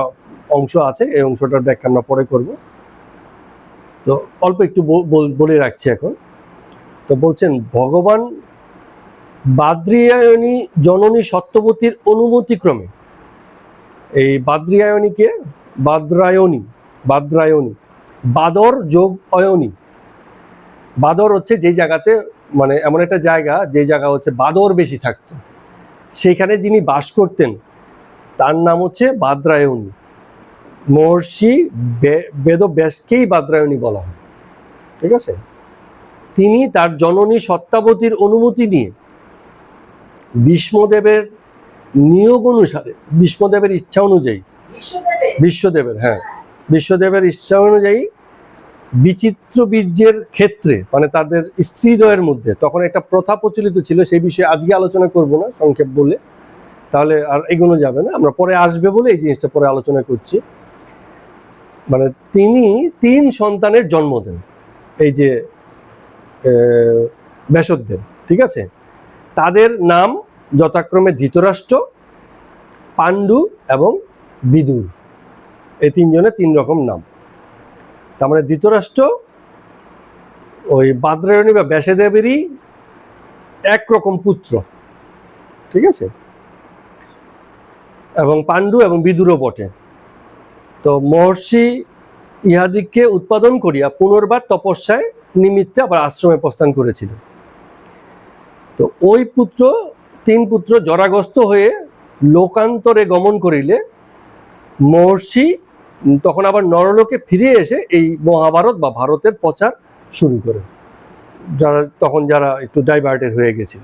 অংশ আছে, এই অংশটার ব্যাখ্যা আমরা পরে করব। তো অল্প একটু বলে রাখছি এখন। তো বলছেন ভগবান বাদ্রিয়ায়নী জননী সত্যবতীর অনুমতিক্রমে, এই বাদ্রিয়ায়নীকে বাদ্রায়ণী, বাদর যোগ অয়নী, বাদর হচ্ছে যে জায়গাতে মানে এমন একটা জায়গা যে জায়গা হচ্ছে বাদর বেশি থাকতো, সেখানে যিনি বাস করতেন তার নাম হচ্ছে বাদ্রায়ণী। মহর্ষি বেদব্যাসকেই বাদ্রায়ণী বলা হয়, ঠিক আছে। তিনি তার জননী সত্যাবতীর অনুমতি নিয়ে ভীষ্মদেবের নিয়োগ অনুসারে, ভীষ্মদেবের ইচ্ছা অনুযায়ী, বিশ্বদেবের ইচ্ছা অনুযায়ী বিচিত্র বীর্যের ক্ষেত্রে, মানে তাদের স্ত্রীদ্বয়ের মধ্যে তখন একটা প্রথা প্রচলিত ছিল, সেই বিষয়ে আজকে আলোচনা করব না, সংক্ষেপ বলে তাহলে আর এগোনো যাবে না, আমরা পরে আসবে বলে এই জিনিসটা পরে আলোচনা করছি। মানে তিনি 3 সন্তানের জন্ম দেন, এই যে ব্যাসদেব, ঠিক আছে। তাদের নাম যথাক্রমে ধৃতরাষ্ট্র, পাণ্ডু এবং বিদুর, এই 3 জনের 3 রকম নাম। তার মানে ধৃতরাষ্ট্র ওই বাদ্রায়ণী বা ব্যাসদেবেরই একরকম পুত্র, ঠিক আছে, এবং পাণ্ডু এবং বিদুরও বটে। তো মহর্ষি ইহাদিকে উৎপাদন করিয়া পুনর্বার তপস্যায় নিমিত্তে আবার আশ্রমে প্রস্থান করেছিল। তো ওই 3 পুত্র জরাগ্রস্ত হয়ে লোকান্তরে গমন করিলে মহর্ষি তখন আবার নরলোকে ফিরে এসে এই মহাভারত বা ভারতের প্রচার শুরু করে, যারা একটু ডাইভার্টেড হয়ে গেছিল।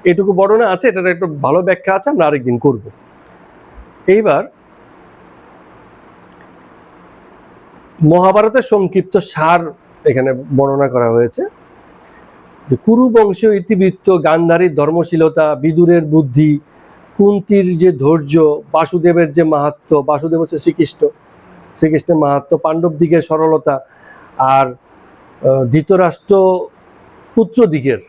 এটুকু বর্ণনা আছে, এটার একটু ভালো ব্যাখ্যা আছে, আমরা আরেকদিন করব। এইবার মহাভারতের সংক্ষিপ্ত সার এখানে বর্ণনা করা হয়েছে, যে কুরু বংশীয় ইতিবৃত্ত, গান্ধারীর ধর্মশীলতা, বিদুরের বুদ্ধি, কুন্তির যে ধৈর্য, বাসুদেবের যে মাহাত্ম্য, বাসুদেব হচ্ছে শ্রীকৃষ্ণের মাহাত্ম্য, পাণ্ডব দিকের সরলতা, আর ধৃতরাষ্ট্র পুত্র দিকের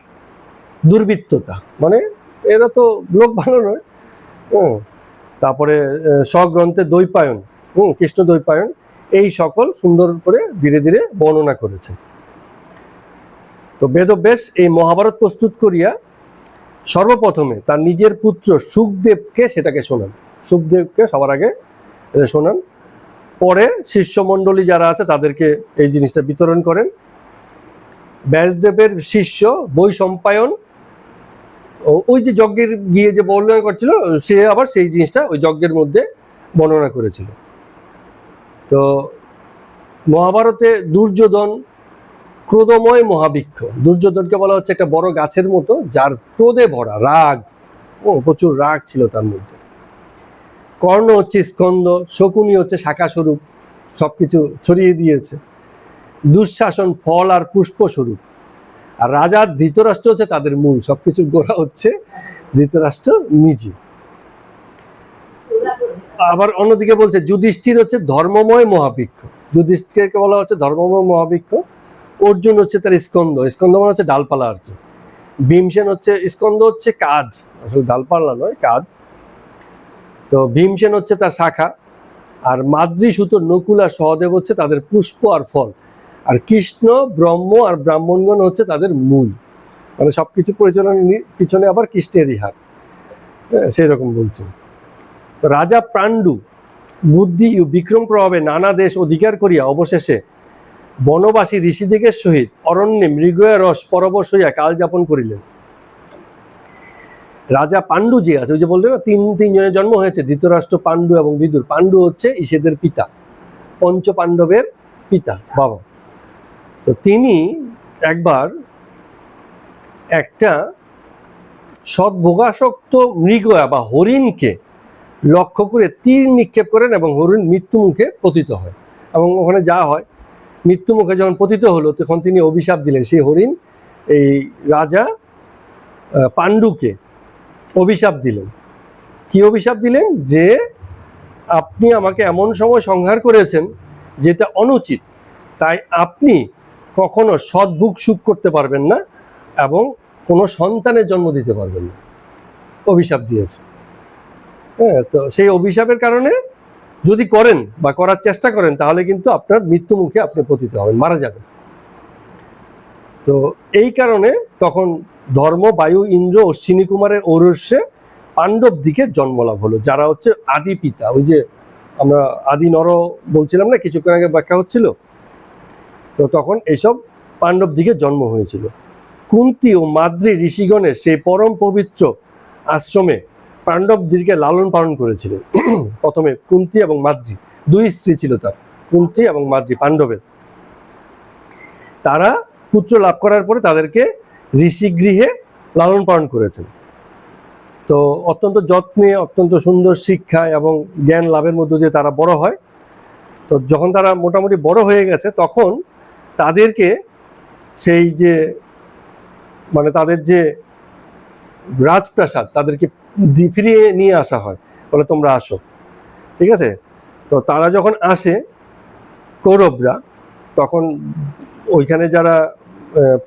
দুর্বৃত্ততা, মানে এরা তো লোক ভালো নয়। তারপরে স্বগ্রন্থে দ্বৈপায়ন, কৃষ্ণ দ্বৈপায়ন, এই সকল সুন্দর করে ধীরে ধীরে বর্ণনা করেছেন। তো বেদব্যাস এই মহাভারত প্রস্তুত করিয়া সর্বপ্রথমে তার নিজের পুত্র সুখদেবকে সেটাকে শোনান, সুখদেবকে সবার আগে শোনান। পরে শিষ্যমণ্ডলী যারা আছে তাদেরকে এই জিনিসটা বিতরণ করেন। ব্যাসদেবের শিষ্য বৈশম্পায়ন ওই যে যজ্ঞের গিয়ে যে বর্ণনা করছিল, সে আবার সেই জিনিসটা ওই যজ্ঞের মধ্যে বর্ণনা করেছিল। তো মহাভারতে দুর্যোধন ক্রোধময় মহাবৃক্ষ, দুর্যোধনকে বলা হচ্ছে একটা বড় গাছের মতো যার ক্রোধে ভরা, রাগ, প্রচুর রাগ ছিল তার মধ্যে। কর্ণ হচ্ছে স্কন্দ, শকুনি হচ্ছে শাখা স্বরূপ, সবকিছু ছড়িয়ে দিয়েছে। দুঃশাসন ফল আর পুষ্প স্বরূপ, আর রাজার ধৃতরাষ্ট্র হচ্ছে তাদের মূল, সবকিছুর গোড়া হচ্ছে ধৃতরাষ্ট্র নিজে। আবার অন্যদিকে বলছে যুধিষ্ঠির হচ্ছে ধর্মময় মহাবৃক্ষ, যুধিষ্ঠিরকে বলা হচ্ছে ধর্মময় মহাবৃক্ষ। অর্জুন হচ্ছে তার স্কন্দ, স্কন্দ মানে হচ্ছে ডালপালা আর কি। ভীমসেন হচ্ছে, স্কন্দ হচ্ছে কাজ, আসলে ডালপালা নয়, কাজ। তো ভীমসেন হচ্ছে তার শাখা, আর মাদ্রী সুত নকুল আর সহদেব হচ্ছে তাদের পুষ্প আর ফল, আর কৃষ্ণ ব্রহ্ম আর ব্রাহ্মণগণ হচ্ছে তাদের মূল। মানে সবকিছু পরিচালনার পিছনে আবার কৃষ্ণেরই হাত, সেই রকম বলছেন। তো রাজা পাণ্ডু বুদ্ধি ও বিক্রম প্রভাবে নানা দেশ অধিকার করিয়া অবশেষে বনবাসী ঋষিদিগের সহিত অরণ্যে মৃগয়া রস পরবশ হইয়া কাল যাপন করিলেন। রাজা পাণ্ডু যে আছে, ওই যে বললেন না তিনজনের জন্ম হয়েছে, ধৃতরাষ্ট্র, পাণ্ডু এবং বিদুর। পাণ্ডু হচ্ছে ঈশেদের পিতা, পঞ্চ পাণ্ডবের পিতা, বাবা। তো তিনি একবার একটা সদ্ভোগাসক্ত মৃগয়া বা হরিণকে লক্ষ্য করে তীর নিক্ষেপ করেন এবং হরিণ মৃত্যুমুখে পতিত হয়। এবং ওখানে যা হয়, মৃত্যুমুখে যখন পতিত হলো তখন তিনি অভিশাপ দিলেন, সেই হরিণ এই রাজা পাণ্ডুকে অভিশাপ দিলেন। কি অভিশাপ দিলেন? যে আপনি আমাকে এমন সময় সংহার করেছেন যেটা অনুচিত, তাই আপনি কখনো সদ্ভোগ সুখ করতে পারবেন না এবং কোনো সন্তানের জন্ম দিতে পারবেন না, অভিশাপ দিয়েছে। তো সেই অভিশাপের কারণে যদি করেন বা করার চেষ্টা করেন তাহলে কিন্তু আপনার মৃত্যু মুখে আপনি পতিত হবেন, মারা যাবেন। তো এই কারণে তখন ধর্ম, বায়ু, ইন্দ্র, অশ্বিনী কুমারের ঔরস্যে পাণ্ডব দিকের জন্মলাভ হলো, যারা হচ্ছে আদি পিতা। ওই যে আমরা আদি নর বলছিলাম না, কিছুক্ষণ আগে ব্যাখ্যা হচ্ছিল, তো তখন এইসব পাণ্ডব দিকের জন্ম হয়েছিল। কুন্তী ও মাদ্রী ঋষিগণের সেই পরম পবিত্র আশ্রমে পাণ্ডবদিকে লালন পালন করেছিলেন। প্রথমে কুন্তী এবং মাদ্রী, দুই স্ত্রী ছিল তার, কুন্তী এবং মাদ্রী পাণ্ডবের। তারা পুত্র লাভ করার পরে তাদেরকে ঋষিগৃহে লালন পালন করেছেন। তো অত্যন্ত যত্নে, অত্যন্ত সুন্দর শিক্ষা এবং জ্ঞান লাভের মধ্য দিয়ে তারা বড় হয়। তো যখন তারা মোটামুটি বড় হয়ে গেছে তখন তাদেরকে সেই যে মানে তাদের যে রাজপ্রাসাদ তাদেরকে ফিরিয়ে নিয়ে আসা হয়, বলে তোমরা আসো, ঠিক আছে। তো তারা যখন আসে কৌরবরা, তখন ওইখানে যারা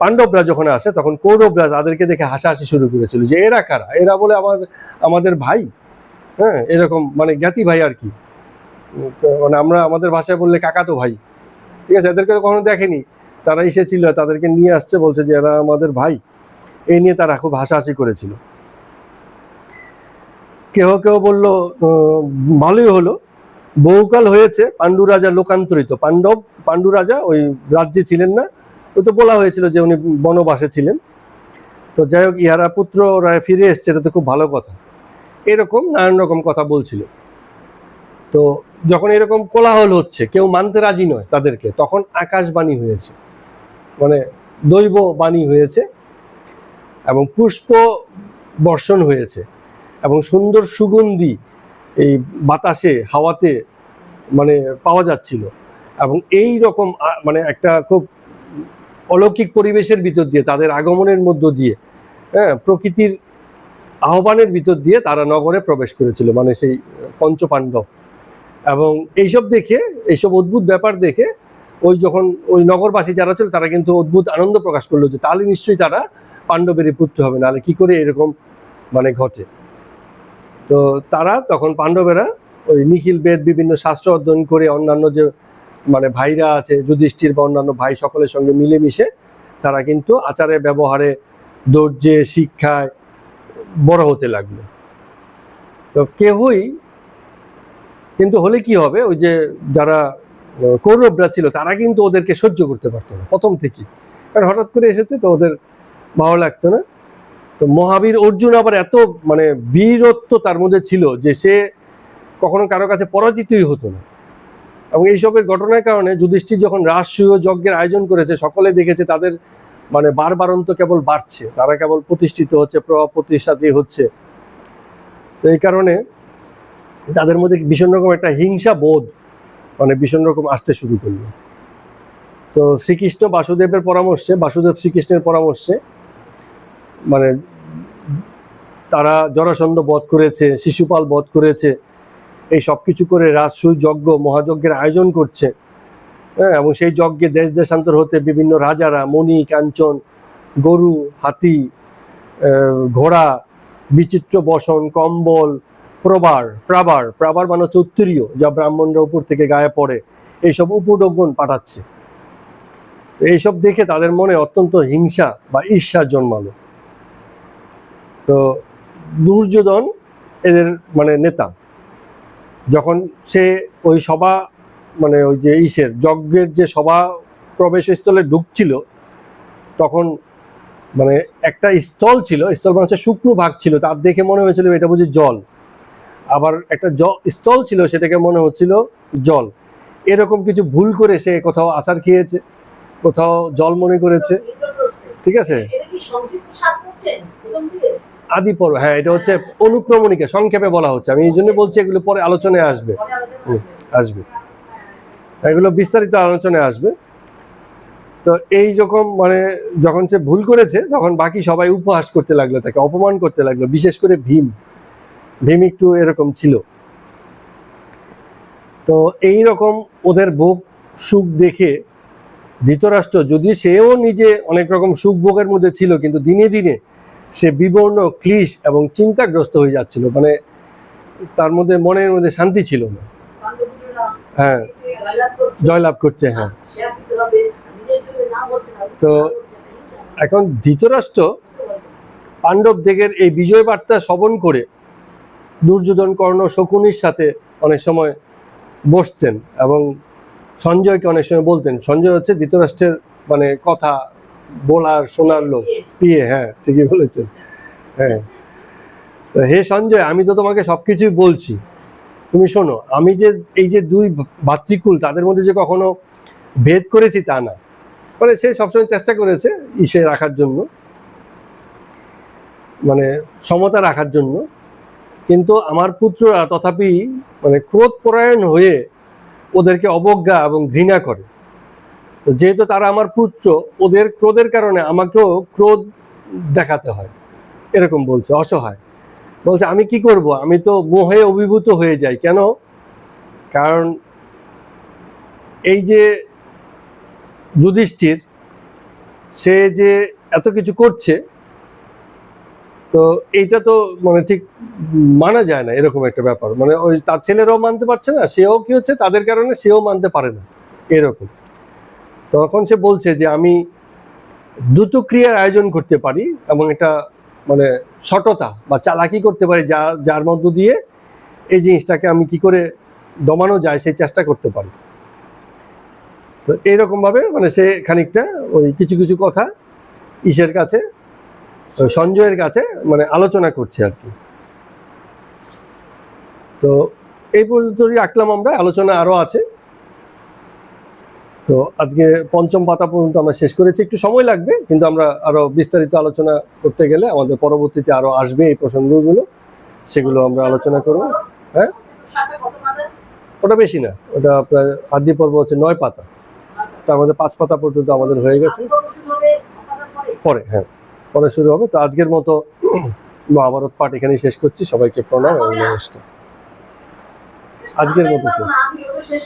পাণ্ডবরা যখন আসে তখন কৌরবরা তাদেরকে দেখে হাসাহাসি শুরু করেছিল যে এরা কারা, এরা বলে আমাদের ভাই, হ্যাঁ, এরকম মানে জ্ঞাতি ভাই আর কি, মানে আমরা আমাদের ভাষায় বললে কাকাতো ভাই, ঠিক আছে। এদেরকে কখনো দেখেনি, তারা এসেছিল, তাদেরকে নিয়ে আসছে, বলছে যে এরা আমাদের ভাই। এই নিয়ে তারা খুব হাসাহাসি করেছিল। কেউ কেউ বলল ভালোই হলো, বহুকাল হয়েছে পাণ্ডু রাজা লোকান্তরিত। পাণ্ডু রাজা ওই রাজ্যে ছিলেন না, ওই তো বলা হয়েছিল যে উনি বনবাসে ছিলেন। তো যাই হোক, ইহারা পুত্র রায় ফিরে এসছে, এটা তো খুব ভালো কথা। এরকম নানান রকম কথা বলছিল। তো যখন এরকম কোলাহল হচ্ছে, কেউ মানতে রাজি নয় তাদেরকে, তখন আকাশবাণী হয়েছে, মানে দৈব বাণী হয়েছে, এবং পুষ্প বর্ষণ হয়েছে, এবং সুন্দর সুগন্ধি এই বাতাসে, হাওয়াতে মানে পাওয়া যাচ্ছিল। এবং এই রকম মানে একটা খুব অলৌকিক পরিবেশের ভিতর দিয়ে, তাদের আগমনের মধ্য দিয়ে, হ্যাঁ, প্রকৃতির আহ্বানের ভিতর দিয়ে তারা নগরে প্রবেশ করেছিল, মানে সেই পঞ্চপাণ্ডব। এবং এইসব দেখে, এইসব অদ্ভুত ব্যাপার দেখে ওই যখন ওই নগরবাসী যারা ছিল তারা কিন্তু অদ্ভুত আনন্দ প্রকাশ করলো যে তাহলে নিশ্চয়ই তারা পাণ্ডবেরই পুত্র হবে, নাহলে কি করে এরকম মানে ঘটে। তো তারা তখন পাণ্ডবেরা ওই নিখিল বেদ বিভিন্ন শাস্ত্র অধ্যয়ন করে অন্যান্য যে মানে ভাইরা আছে যুধিষ্ঠির বা অন্যান্য ভাই সকলের সঙ্গে মিলেমিশে তারা কিন্তু আচারে ব্যবহারে ধৈর্যে শিক্ষায় বড় হতে লাগলো। তো কেউই কিন্তু হলে কি হবে, ওই যে যারা কৌরবরা ছিল তারা কিন্তু ওদেরকে সহ্য করতে পারতো না প্রথম থেকেই, কারণ হঠাৎ করে এসেছে তো ওদের ভালো লাগতো না। তো মহাবীর অর্জুন আবার এত মানে বীরত্ব তার মধ্যে ছিল যে সে কখনো কারো কাছে পরাজিতই হতো না। এবং এইসবের ঘটনার কারণে যুধিষ্ঠির যখন রাজসূয় যজ্ঞের আয়োজন করেছে সকলে দেখেছে তাদের মানে বারবারন্ত কেবল বাড়ছে, তারা কেবল প্রতিষ্ঠিত হচ্ছে, প্রতিষ্ঠাতি হচ্ছে। তো এই কারণে তাদের মধ্যে ভীষণ রকম একটা হিংসা বোধ মানে ভীষণ রকম আসতে শুরু করলো। তো শ্রীকৃষ্ণ বাসুদেবের পরামর্শে, বাসুদেব শ্রীকৃষ্ণের পরামর্শে মানে তারা জরাসন্ধ বধ করেছে, শিশুপাল বধ করেছে, এই সব কিছু করে রাজসূয় যজ্ঞ মহাযজ্ঞের আয়োজন করছে। হ্যাঁ, এবং সেই যজ্ঞে দেশ দেশান্তর হতে বিভিন্ন রাজারা মণি কাঞ্চন, গরু, হাতি, ঘোড়া, বিচিত্র বসন, কম্বল, প্রাবার মানে হচ্ছে উত্তরীয়, যা ব্রাহ্মণরা উপর থেকে গায়ে পড়ে, এইসব উপঢৌকন পাঠাচ্ছে। তো এইসব দেখে তাদের মনে অত্যন্ত হিংসা বা ঈর্ষা জন্মালো। তো দুর্যোধন এদের মানে নেতা, যখন সে ওই সভা মানে ওই যে যজ্ঞের যে সভা প্রবেশস্থলে ঢুকছিল তখন মানে একটা স্থল ছিল, স্থল মানে হচ্ছে শুকনো ভাগ ছিল, তার দেখে মনে হয়েছিল এটা বুঝি জল। আবার একটা স্থল ছিল সেটাকে মনে হচ্ছিল জল। এরকম কিছু ভুল করে সে কোথাও আচার খেয়েছে, কোথাও জল মনে করেছে। ঠিক আছে, আদি পর্ব, হ্যাঁ এটা হচ্ছে অনুক্রমণিকা, সংক্ষেপে বলা হচ্ছে। আমি এই জন্য বলছি এগুলো পরে আলোচনায় আসবে, এগুলো বিস্তারিত আলোচনায় আসবে। তো এই রকম মানে যখন সে ভুল করেছে তখন বাকি সবাই উপহাস করতে লাগলো, তাকে অপমান করতে লাগলো, বিশেষ করে ভীম একটু এরকম ছিল। তো এই রকম ওদের ভোগ সুখ দেখে ধৃতরাষ্ট্র, যদি সেও নিজে অনেক রকম সুখ ভোগের মধ্যে ছিল, কিন্তু দিনে দিনে সে বিবর্ণ ক্লিশ এবং চিন্তাগ্রস্ত হয়ে যাচ্ছিল, মানে তার মধ্যে মনের মধ্যে শান্তি ছিল না। হ্যাঁ, জয়লাভ করছে, হ্যাঁ। তো এখন ধৃতরাষ্ট্র পাণ্ডবদের এই বিজয় বার্তা শ্রবণ করে দুর্যোধন, কর্ণ, শকুনির সাথে অনেক সময় বসতেন এবং সঞ্জয়কে অনেক সময় বলতেন। সঞ্জয় হচ্ছে ধৃতরাষ্ট্রের মানে কথা বলার শোনার লোক, পিয়ে। হ্যাঁ, ঠিকই বলেছেন। হ্যাঁ, তো হে সঞ্জয়, আমি তো তোমাকে সবকিছুই বলছি, তুমি শোনো। আমি যে এই যে দুই ভাতৃকুল তাদের মধ্যে যে কখনো ভেদ করেছি তা না, মানে সে সবসময় চেষ্টা করেছে ইসে রাখার জন্য, মানে সমতা রাখার জন্য। কিন্তু আমার পুত্ররা তথাপি মানে ক্রোধ পরায়ণ হয়ে ওদেরকে অবজ্ঞা এবং ঘৃণা করে। তো যেহেতু তারা আমার পুত্র, ওদের ক্রোধের কারণে আমাকেও ক্রোধ দেখাতে হয়, এরকম বলছে। অসহায় বলছে, আমি কি করব, আমি তো মোহে অভিভূত হয়ে যাই। কেন? কারণ এই যে যুধিষ্ঠির, সে যে এত কিছু করছে, তো এইটা তো মানে ঠিক মানা যায় না, এরকম একটা ব্যাপার। মানে ওই তার ছেলেরাও মানতে পারছে না, সেও কি হচ্ছে তাদের কারণে সেও মানতে পারে না, এরকম। তখন সে বলছে যে আমি দ্রুত ক্রিয়ার আয়োজন করতে পারি এবং এটা মানে সততা বা চালাকি করতে পারি, যার মধ্য দিয়ে এই জিনিসটাকে আমি কি করে দমানো যায় সেই চেষ্টা করতে পারি। তো এইরকম ভাবে মানে সে খানিকটা ওই কিছু কিছু কথা ইসের কাছে, সঞ্জয়ের কাছে মানে আলোচনা করছে আর কি। তো এই পর্যন্তই রাখলাম আমরা, আলোচনা আরো আছে। তো আজকে পঞ্চম পাতা পর্যন্ত আমরা শেষ করেছি, একটু সময় লাগবে, কিন্তু আমরা আরো বিস্তারিত আলোচনা করতে গেলে আমাদের পরবর্তীতে আরো আসবে এই প্রসঙ্গগুলো, সেগুলো আমরা আলোচনা করব। হ্যাঁ, ওটা বেশি না, ওটা আপনার আদি পর্ব হচ্ছে 9 পাতা, তো আমাদের 5 পাতা পর্যন্ত আমাদের হয়ে গেছে। পরে, হ্যাঁ, পরে শুরু হবে। তো আজকের মতো মহাভারত পাঠ এখানেই শেষ করছি। সবাইকে প্রণাম এবং নমস্কার। আজকের মতো শেষ।